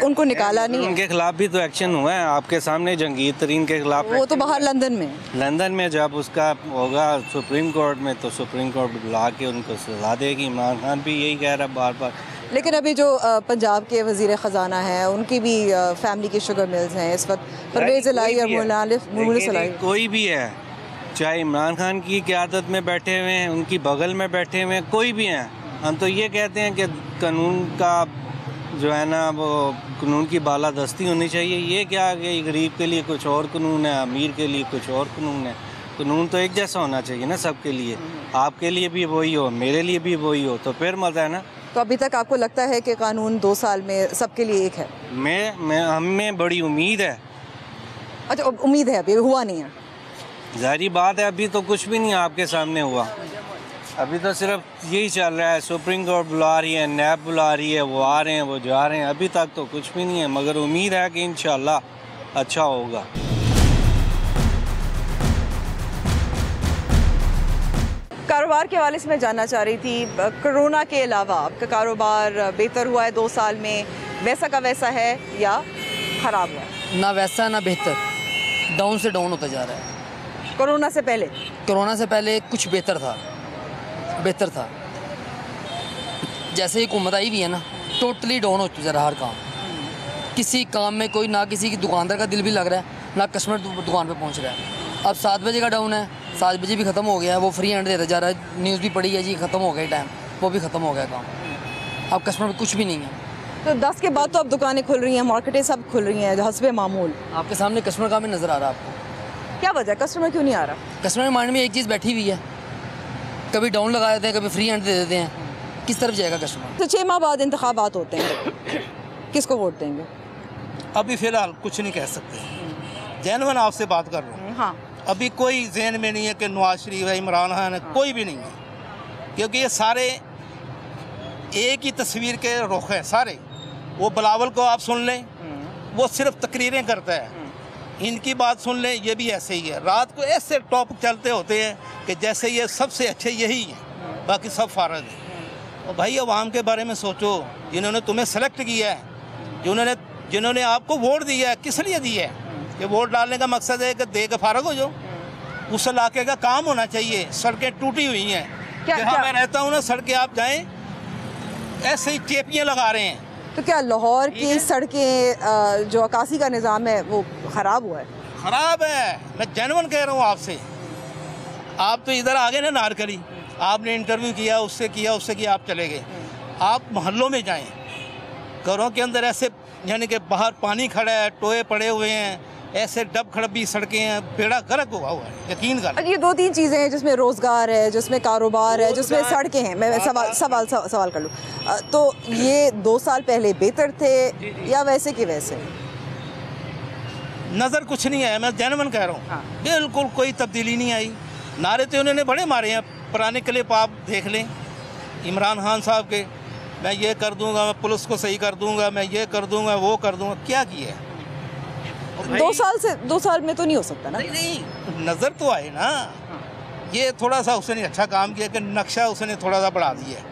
उनको निकाला नहीं है। उनके खिलाफ भी तो एक्शन हुआ है, आपके सामने जंगीर तरीन के खिलाफ। वो तो बाहर लंदन में जब उसका होगा सुप्रीम कोर्ट में, तो सुप्रीम कोर्ट बुला के उनको सजा देगी। इमरान खान भी यही कह रहा है बार बार। लेकिन अभी जो पंजाब के वज़ीर ख़जाना हैं, उनकी भी फैमिली की शुगर मिल्स हैं इस वक्त, परवेज़ इलाही और मुनालिफ इलाही। कोई भी है, चाहे इमरान खान की क़यादत में बैठे हुए हैं, उनकी बगल में बैठे हुए हैं, कोई भी हैं, हम तो ये कहते हैं कि कानून का जो है ना वो कानून की बालादस्ती होनी चाहिए। ये क्या कि गरीब के लिए कुछ और कानून है, अमीर के लिए कुछ और कानून है। कानून तो एक जैसा होना चाहिए ना सबके लिए। आपके लिए भी वही हो, मेरे लिए भी वही हो, तो फिर मज़ा है ना। तो अभी तक आपको लगता है कि कानून 2 साल में सबके लिए एक है? हमें बड़ी उम्मीद है। अच्छा, उम्मीद है, अभी हुआ नहीं है? ज़ाहिर बात है, अभी तो कुछ भी नहीं आपके सामने हुआ। अभी तो सिर्फ यही चल रहा है, सुप्रीम कोर्ट बुला रही है, नैब बुला रही है, वो आ रहे हैं, वो जा रहे हैं। अभी तक तो कुछ भी नहीं है, मगर उम्मीद है कि इंशाल्लाह अच्छा होगा। कारोबार के हवाले से मैं जानना चाह रही थी, कोरोना के अलावा आपका कारोबार बेहतर हुआ है 2 साल में, वैसा का वैसा है या ख़राब हुआ है? ना वैसा ना बेहतर, डाउन से डाउन होता जा रहा है। कोरोना से पहले? कोरोना से पहले कुछ बेहतर था। जैसे ही हुकूमत आई भी है ना, टोटली डाउन हो जा रहा हर काम। किसी काम में कोई, ना किसी की दुकानदार का दिल भी लग रहा है, ना कस्टमर दुकान पे पहुंच रहा है। अब 7 बजे का डाउन है, 7 बजे भी ख़त्म हो गया है, वो फ्री हैंड देता जा रहा है। न्यूज़ भी पड़ी है जी, ख़त्म हो गया टाइम, वो भी ख़त्म हो गया काम। अब कस्टमर कुछ भी नहीं है। तो 10 के बाद तो अब दुकानें खुल रही हैं, मार्केटें सब खुल रही हैं हस्बे मामूल। आपके सामने कस्टमर का भी नज़र आ रहा है आपको। क्या वजह, कस्टमर क्यों नहीं आ रहा? कस्टमर के माइंड में एक चीज़ बैठी हुई है, कभी डाउन लगा देते हैं, कभी फ्री हैंड दे देते हैं, किस तरफ जाएगा कस्टमर? तो 6 माह बाद इंतखाबात होते हैं, किसको वोट देंगे? अभी फ़िलहाल कुछ नहीं कह सकते, जेन्युइन आपसे बात कर रहा हूँ। हाँ, अभी कोई जहन में नहीं है कि नवाज शरीफ है, इमरान खान है, कोई भी नहीं है, क्योंकि ये सारे एक ही तस्वीर के रुख हैं सारे। वो बिलावल को आप सुन लें, वो सिर्फ तकरीरें करता है। इनकी बात सुन लें, ये भी ऐसे ही है। रात को ऐसे टॉपिक चलते होते हैं कि जैसे ये सबसे अच्छे यही हैं, बाकी सब फारग हैं। और भाई अवाम के बारे में सोचो, जिन्होंने तुम्हें सेलेक्ट किया है, जिन्होंने आपको वोट दिया है, किस लिए दिया है? कि वोट डालने का मकसद है कि दे के फारग हो जाओ। उस इलाके का काम होना चाहिए। सड़कें टूटी हुई हैं, जहाँ मैं रहता हूँ ना, सड़कें आप जाएं ऐसे ही चेपियाँ लगा रहे हैं। तो क्या लाहौर की सड़कें जो अक्कासी का निज़ाम है वो ख़राब हुआ है? ख़राब है, मैं जेन्युइन कह रहा हूँ आपसे। आप तो इधर आ गए ना नारकली, आपने इंटरव्यू किया, उससे किया, आप चले गए। आप मोहल्लों में जाएं, घरों के अंदर ऐसे यानी कि बाहर पानी खड़ा है, टोए पड़े हुए हैं, ऐसे डब खड़बी सड़कें हैं, बेड़ा गर्क हुआ है, यकीन कर। ये 2-3 चीज़ें हैं जिसमें रोज़गार है, जिसमें कारोबार है, जिसमें सड़कें हैं। मैं सवाल कर लूँ तो ये 2 साल पहले बेहतर थे या वैसे की वैसे? नज़र कुछ नहीं आया, मैं जेन्युइन कह रहा हूँ। बिल्कुल कोई तब्दीली नहीं आई। नारे तो उन्होंने बड़े मारे हैं, पुराने क्लिप आप देख लें इमरान खान साहब के, मैं ये कर दूंगा, मैं पुलिस को सही कर दूंगा, मैं ये कर दूंगा, वो कर दूंगा। क्या किया है? 2 साल में तो नहीं हो सकता ना। नहीं, नज़र तो आए ना। ये थोड़ा सा उसने अच्छा काम किया कि नक्शा उसने थोड़ा सा बढ़ा दिया है,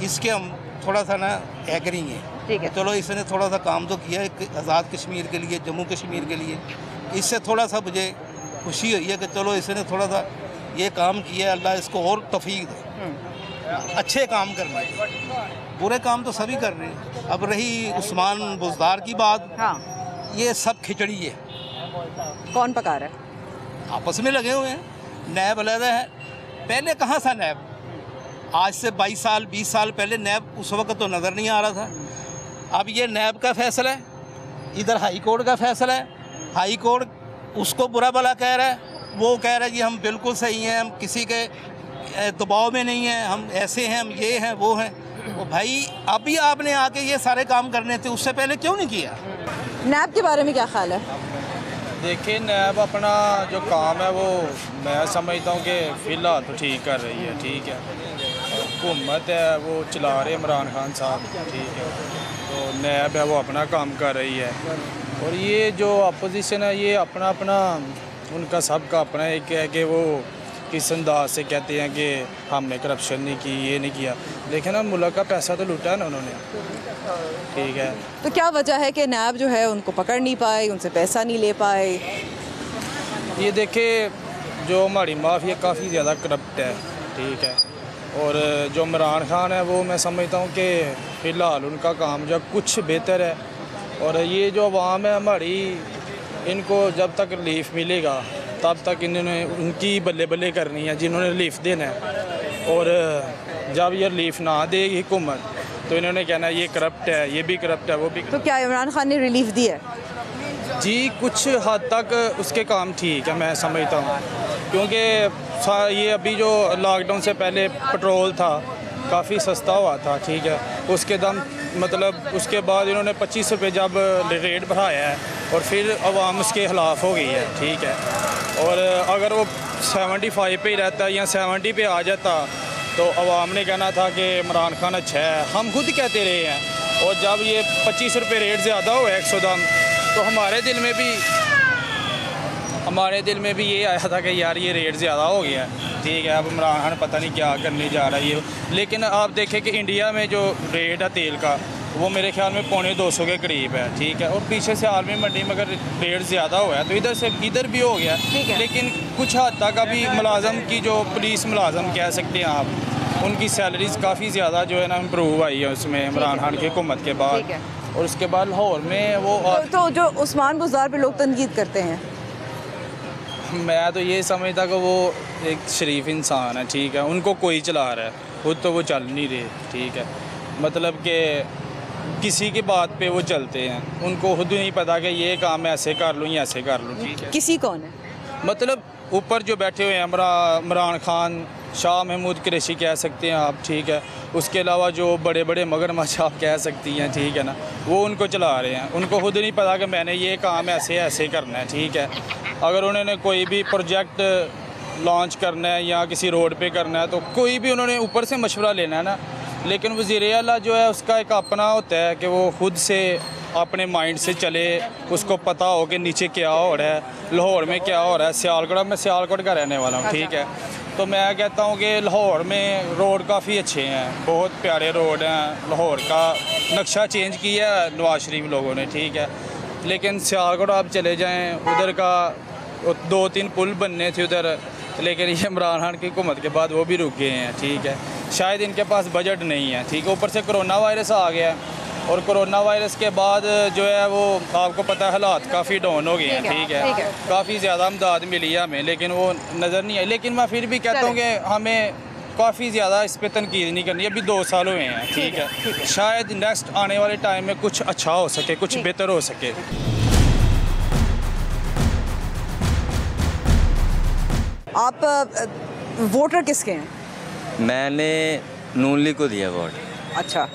इसके हम थोड़ा सा ना एग्री हैं। ठीक है, चलो इसने थोड़ा सा काम तो किया है आज़ाद कश्मीर के लिए, जम्मू कश्मीर के लिए। इससे थोड़ा सा मुझे खुशी हुई है कि चलो इसने थोड़ा सा ये काम किया है, अल्लाह इसको और तौफीक दे अच्छे काम करने। बुरे काम तो सभी कर रहे हैं। अब रही उस्मान बुज़दार की बात, ये सब खिचड़ी है। कौन पका रहा है? आपस में लगे हुए हैं। नैब अलहदा है, पहले कहाँ था नैब? आज से 22 साल 20 साल पहले नैब उस वक्त तो नज़र नहीं आ रहा था। अब ये नैब का फैसला है, इधर हाई कोर्ट का फैसला है। हाई कोर्ट उसको बुरा भला कह रहा है, वो कह रहा है कि हम बिल्कुल सही हैं, हम किसी के दबाव में नहीं हैं, हम ऐसे हैं, हम ये हैं, वो हैं। तो भाई अभी आपने आके ये सारे काम करने थे, उससे पहले क्यों नहीं किया? नैब के बारे में क्या ख्याल है? देखिए, नैब अपना जो काम है वो मैं समझता हूँ कि फ़िलहाल तो ठीक कर रही है। ठीक है, हुकूमत है वो चला रहे इमरान खान साहब। ठीक है, तो नैब है वो अपना काम कर रही है। और ये जो अपोजिशन है ये अपना अपना उनका सबका अपना एक है कि वो किस अंदाज से कहते हैं कि हमने करप्शन नहीं की, ये नहीं किया। लेकिन ना मुल्क का पैसा तो लूटा है ना उन्होंने। ठीक है, तो क्या वजह है कि नैब जो है उनको पकड़ नहीं पाए, उनसे पैसा नहीं ले पाए? ये देखे जो हमारी माफिया काफ़ी ज़्यादा करप्ट है। ठीक है, और जो इमरान खान है वो मैं समझता हूँ कि फ़िलहाल उनका काम जो कुछ बेहतर है। और ये जो अवाम है हमारी, इनको जब तक रिलीफ मिलेगा तब तक इन्होंने उनकी बल्ले बल्ले करनी है जिन्होंने रिलीफ देना है। और जब ये रिलीफ ना देगी हुकूमत तो इन्होंने कहना है ये करप्ट है, ये भी करप्ट है, वो भी। तो क्या इमरान खान ने रिलीफ दी है? जी, कुछ हद तक उसके काम ठीक है मैं समझता हूँ, क्योंकि ये अभी जो लॉकडाउन से पहले पेट्रोल था काफ़ी सस्ता हुआ था। ठीक है, उसके दम मतलब उसके बाद इन्होंने 25 रुपये जब रेट बढ़ाया है और फिर अवाम उसके ख़िलाफ़ हो गई है। ठीक है, और अगर वो 75 पे ही रहता या 70 पे आ जाता तो अवाम ने कहना था कि इमरान खान अच्छा है, हम खुद कहते रहे हैं। और जब ये 25 रुपये रेट ज़्यादा हुआ 100 दम, तो हमारे दिल में भी ये आया था कि यार ये रेट ज़्यादा हो गया है। ठीक है, अब इमरान खान पता नहीं क्या करने जा रहा है ये। लेकिन आप देखें कि इंडिया में जो रेट है तेल का वो मेरे ख्याल में 250 के करीब है। ठीक है, और पीछे से आलमी मंडी में अगर रेट ज़्यादा हुआ है तो इधर से इधर भी हो गया। लेकिन कुछ हद तक अभी मुलाजम की जो पुलिस मुलाजम कह सकते हैं आप, उनकी सैलरीज काफ़ी ज़्यादा जो है ना इम्प्रूव आई है उसमें इमरान खान की हुकूमत के बाद। और उसके बाद लाहौर में वो तो जो उस्मान बुज़दार पे लोग तनकीद करते हैं, मैं तो ये समझता कि वो एक शरीफ इंसान है। ठीक है, उनको कोई चला रहा है, खुद तो वो चल नहीं रहे। ठीक है, मतलब कि किसी की बात पे वो चलते हैं, उनको खुद नहीं पता कि ये काम ऐसे कर लूँ या ऐसे कर लूँ। ठीक है, किसी कौन है मतलब ऊपर जो बैठे हुए हैं इमरान खान, शाह महमूद कुरैशी कह सकते हैं आप। ठीक है, उसके अलावा जो बड़े बड़े मगरमच्छ आप कह सकती हैं। ठीक है ना, वो उनको चला रहे हैं, उनको खुद नहीं पता कि मैंने ये काम ऐसे ऐसे करना है। ठीक है, अगर उन्होंने कोई भी प्रोजेक्ट लॉन्च करना है या किसी रोड पे करना है तो कोई भी उन्होंने ऊपर से मशवरा लेना है ना। लेकिन वज़ीर आला जो है उसका एक अपना होता है कि वो खुद से अपने माइंड से चले, उसको पता हो कि नीचे क्या हो रहा है, लाहौर में क्या हो रहा है। सियालकोट, मैं सियालकोट का रहने वाला हूँ। ठीक है, तो मैं कहता हूँ कि लाहौर में रोड काफ़ी अच्छे हैं, बहुत प्यारे रोड हैं। लाहौर का नक्शा चेंज किया है नवाज शरीफ लोगों ने। ठीक है, लेकिन सियालकोट आप चले जाएँ, उधर का 2-3 पुल बनने थे उधर, लेकिन ये इमरान खान की हुकूमत के बाद वो भी रुक गए हैं। ठीक है, शायद इनके पास बजट नहीं है। ठीक है, ऊपर से कोरोना वायरस आ गया है और कोरोना वायरस के बाद जो है वो आपको पता है हालात काफ़ी डाउन हो गए हैं। ठीक है, काफ़ी ज़्यादा इमदाद मिली है हमें, लेकिन वो नज़र नहीं आई। लेकिन मैं फिर भी कहता हूँ कि हमें काफ़ी ज़्यादा इस पर तनकीद नहीं करनी। अभी 2 साल हुए हैं। ठीक है, शायद नेक्स्ट आने वाले टाइम में कुछ अच्छा हो सके, कुछ बेहतर हो सके। आप वोटर किसके हैं? मैंने नून लीग को दिया वोट। अच्छा,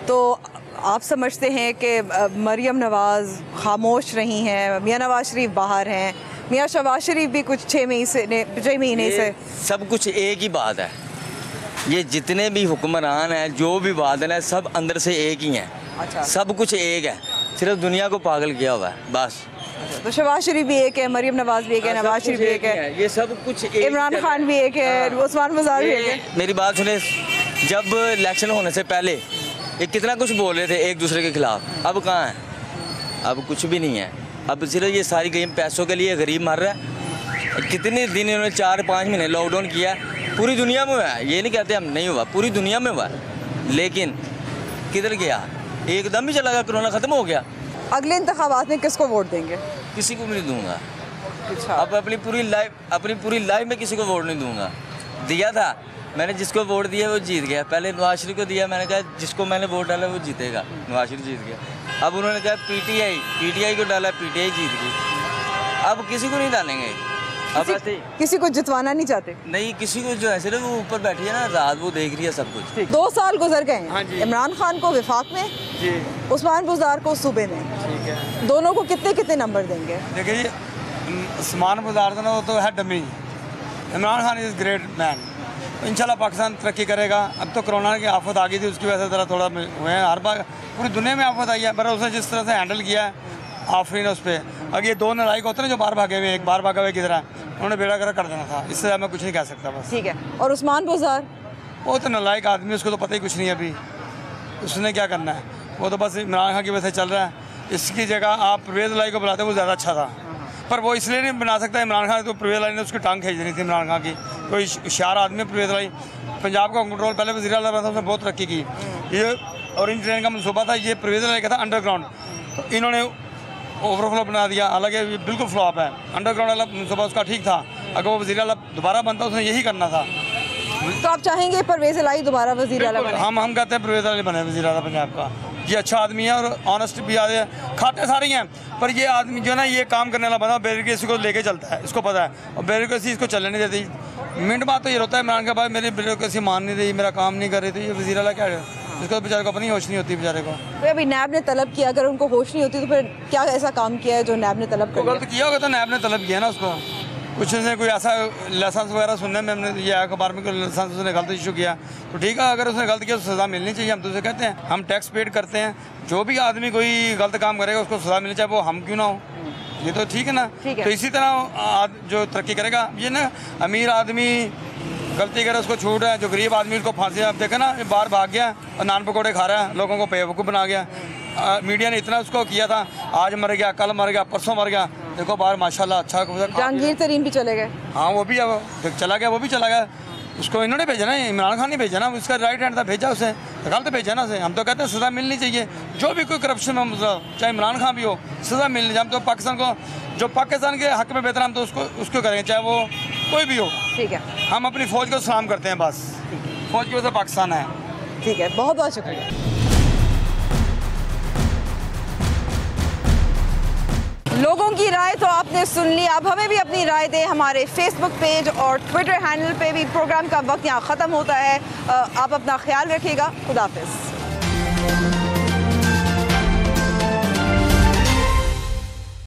तो आप समझते हैं कि मरीम नवाज़ खामोश रही हैं, मियाँ नवाज शरीफ बाहर हैं, मियाँ शहबाज शरीफ भी कुछ 6 महीने से सब कुछ एक ही बात है। ये जितने भी हुक्मरान हैं, जो भी बादल हैं, सब अंदर से एक ही हैं। अच्छा। सब कुछ एक है, सिर्फ दुनिया को पागल किया हुआ है बस। तो शहबाज शरीफ भी एक है, मरीम नवाज भी एक है, नवाज शरीफ भी एक है, ये सब कुछ एक इमरान खान भी एक है, उस्मान बुज़दार भी एक है। मेरी बात सुने, जब इलेक्शन होने से पहले ये कितना कुछ बोल रहे थे एक दूसरे के खिलाफ, अब कहाँ है? अब कुछ भी नहीं है। अब सिर्फ ये सारी गेम पैसों के लिए गरीब मर रहा है। कितने दिन इन्होंने 4-5 महीने लॉकडाउन किया, पूरी दुनिया में हुआ है। ये नहीं कहते हम नहीं हुआ, पूरी दुनिया में हुआ है। लेकिन किधर गया? एकदम ही चला गया, कोरोना ख़त्म हो गया। अगले इंतखाबात में किसको वोट देंगे? किसी को भी नहीं दूंगा। अच्छा। अब अपनी पूरी लाइफ में किसी को वोट नहीं दूंगा। दिया था मैंने, जिसको वोट दिया वो जीत गया। पहले नवाज शरीफ को दिया, मैंने कहा जिसको मैंने वोट डाला वो जीतेगा, नवाज शरीफ जीत गया। अब उन्होंने कहा पीटीआई को डाला, पीटीआई जीत गई। अब किसी को नहीं डालेंगे। अब ऐसे किसी को जितवाना नहीं चाहते? नहीं, किसी को जो है सिर्फ वो ऊपर बैठी है ना रात, वो देख रही है सब कुछ। 2 साल गुजर गए हैं, इमरान खान को विफाक में जी, उस्मान बुज़दार को सूबे में। ठीक है, दोनों को कितने नंबर देंगे? देखिए जी, उस्मान बुज़दार तो ना वो तो है dummy, Imran Khan is great man. इंशाल्लाह पाकिस्तान तरक्की करेगा। अब तो कोरोना की आफत आ गई थी, उसकी वजह से ज़रा थोड़ा हुए हैं। हर बार पूरी दुनिया में आफत आई है, पर उसने जिस तरह से हैंडल किया है आफरीन उस पर। अगर ये 2 नालायक होते ना जो बाहर भागे हुए, एक बाहर भागा हुए किधर है, उन्होंने बेड़ा गर्क कर देना था। इससे मैं कुछ नहीं कह सकता बस। ठीक है। और उस्मान बुज़दार? वो तो नालायक आदमी, उसको तो पता ही कुछ नहीं है अभी, उसने क्या करना है। वो तो बस इमरान खान की वजह से चल रहा है। इसकी जगह आप परवेज़ लाई को बुलाते वो ज़्यादा अच्छा था, पर वो इसलिए नहीं बना सकता इमरान खान, तो परवेज़ लाई ने उसकी टांग खींच रही थी इमरान खान की। कोई होशियार आदमी परवेज़ लाई, पंजाब का कंट्रोल पहले वज़ीर आला बना था, उसने बहुत तरक्की की। ये ऑरेंज ट्रेन का मनसूबा था, ये परवेज़ लाई का था अंडरग्राउंड, तो इन्होंने ओवरफ्लो बना दिया। हालांकि ये बिल्कुल फ्लॉप है। अंडरग्राउंड वाला मनसूबा उसका ठीक था, अगर वो वज़ीर आला दोबारा बनता उसने यही करना था। तो आप चाहेंगे परवेज़ लाई दोबारा वज़ीर आला बने? हम कहते हैं परवेज़ लाई बने वज़ीर आला पंजाब का। ये अच्छा आदमी है और ऑनेस्ट भी आदमी है, खाते सारे हैं, पर ये आदमी जो है ना, ये काम करने वाला बंदा ब्यूरोक्रेसी को लेके चलता है, इसको पता है, और ब्यूरोक्रेसी इसको चलने नहीं देती। मिनट बात तो ये होता है इमरान के बाद मेरी ब्यूरोक्रेसी मान नहीं रही, मेरा काम नहीं कर रही थी, ये वज़ीर आला क्या है, इसको बेचारे को अपनी होश नहीं होती बेचारे को। तो अभी नैब ने तलब किया, अगर उनको होश नहीं होती तो फिर क्या ऐसा काम किया है जो नैब ने तलब कर गलत किया होगा? तो नैब ने तलब किया ना उसको, कुछ उसने कोई ऐसा लाइसेंस वगैरह सुनने में हमने ये अखबार में कोई लाइसेंस उसने गलत इशू किया, तो ठीक है, अगर उसने गलत किया तो सज़ा मिलनी चाहिए। हम तो उसे कहते हैं, हम टैक्स पेड करते हैं, जो भी आदमी कोई गलत काम करेगा उसको सज़ा मिलनी चाहिए, वो हम क्यों ना हो। ये तो ठीक है ना। तो इसी तरह जो तरक्की करेगा, ये ना अमीर आदमी गलती करे उसको छूट है, जो गरीब आदमी उसको फांसी। आप देखे ना, बाहर भाग गया और नान पकौड़े खा रहा है, लोगों को बेवकूफ़ बना गया। मीडिया ने इतना उसको किया था, आज मर गया, कल मर गया, परसों मर गया। देखो बाहर माशाल्लाह अच्छा। जहांगीर तरीन भी चले गए। हाँ, वो भी चला गया, वो भी चला गया। उसको इन्होंने भेजा ना, इमरान खान ने भेजा ना, उसका राइट हैंड था, भेजा उसे, गलत भेजा ना उसे। हम तो कहते हैं सज़ा मिलनी चाहिए, जो भी कोई करप्शन में चाहे इमरान खान भी हो, सज़ा मिलनी चाहिए। हम तो पाकिस्तान को, जो पाकिस्तान के हक में बेहतर, हम तो उसको करेंगे, चाहे वो कोई भी हो। ठीक है, हम अपनी फ़ौज को सलाम करते हैं बस, फ़ौज की वजह से पाकिस्तान है। ठीक है, बहुत बहुत शुक्रिया। लोगों की राय तो आपने सुन ली, अब हमें भी अपनी राय दें। हमारे फेसबुक पेज और ट्विटर हैंडल पे भी। प्रोग्राम का वक्त यहाँ ख़त्म होता है। आप अपना ख्याल रखिएगा। खुदा हाफिज़।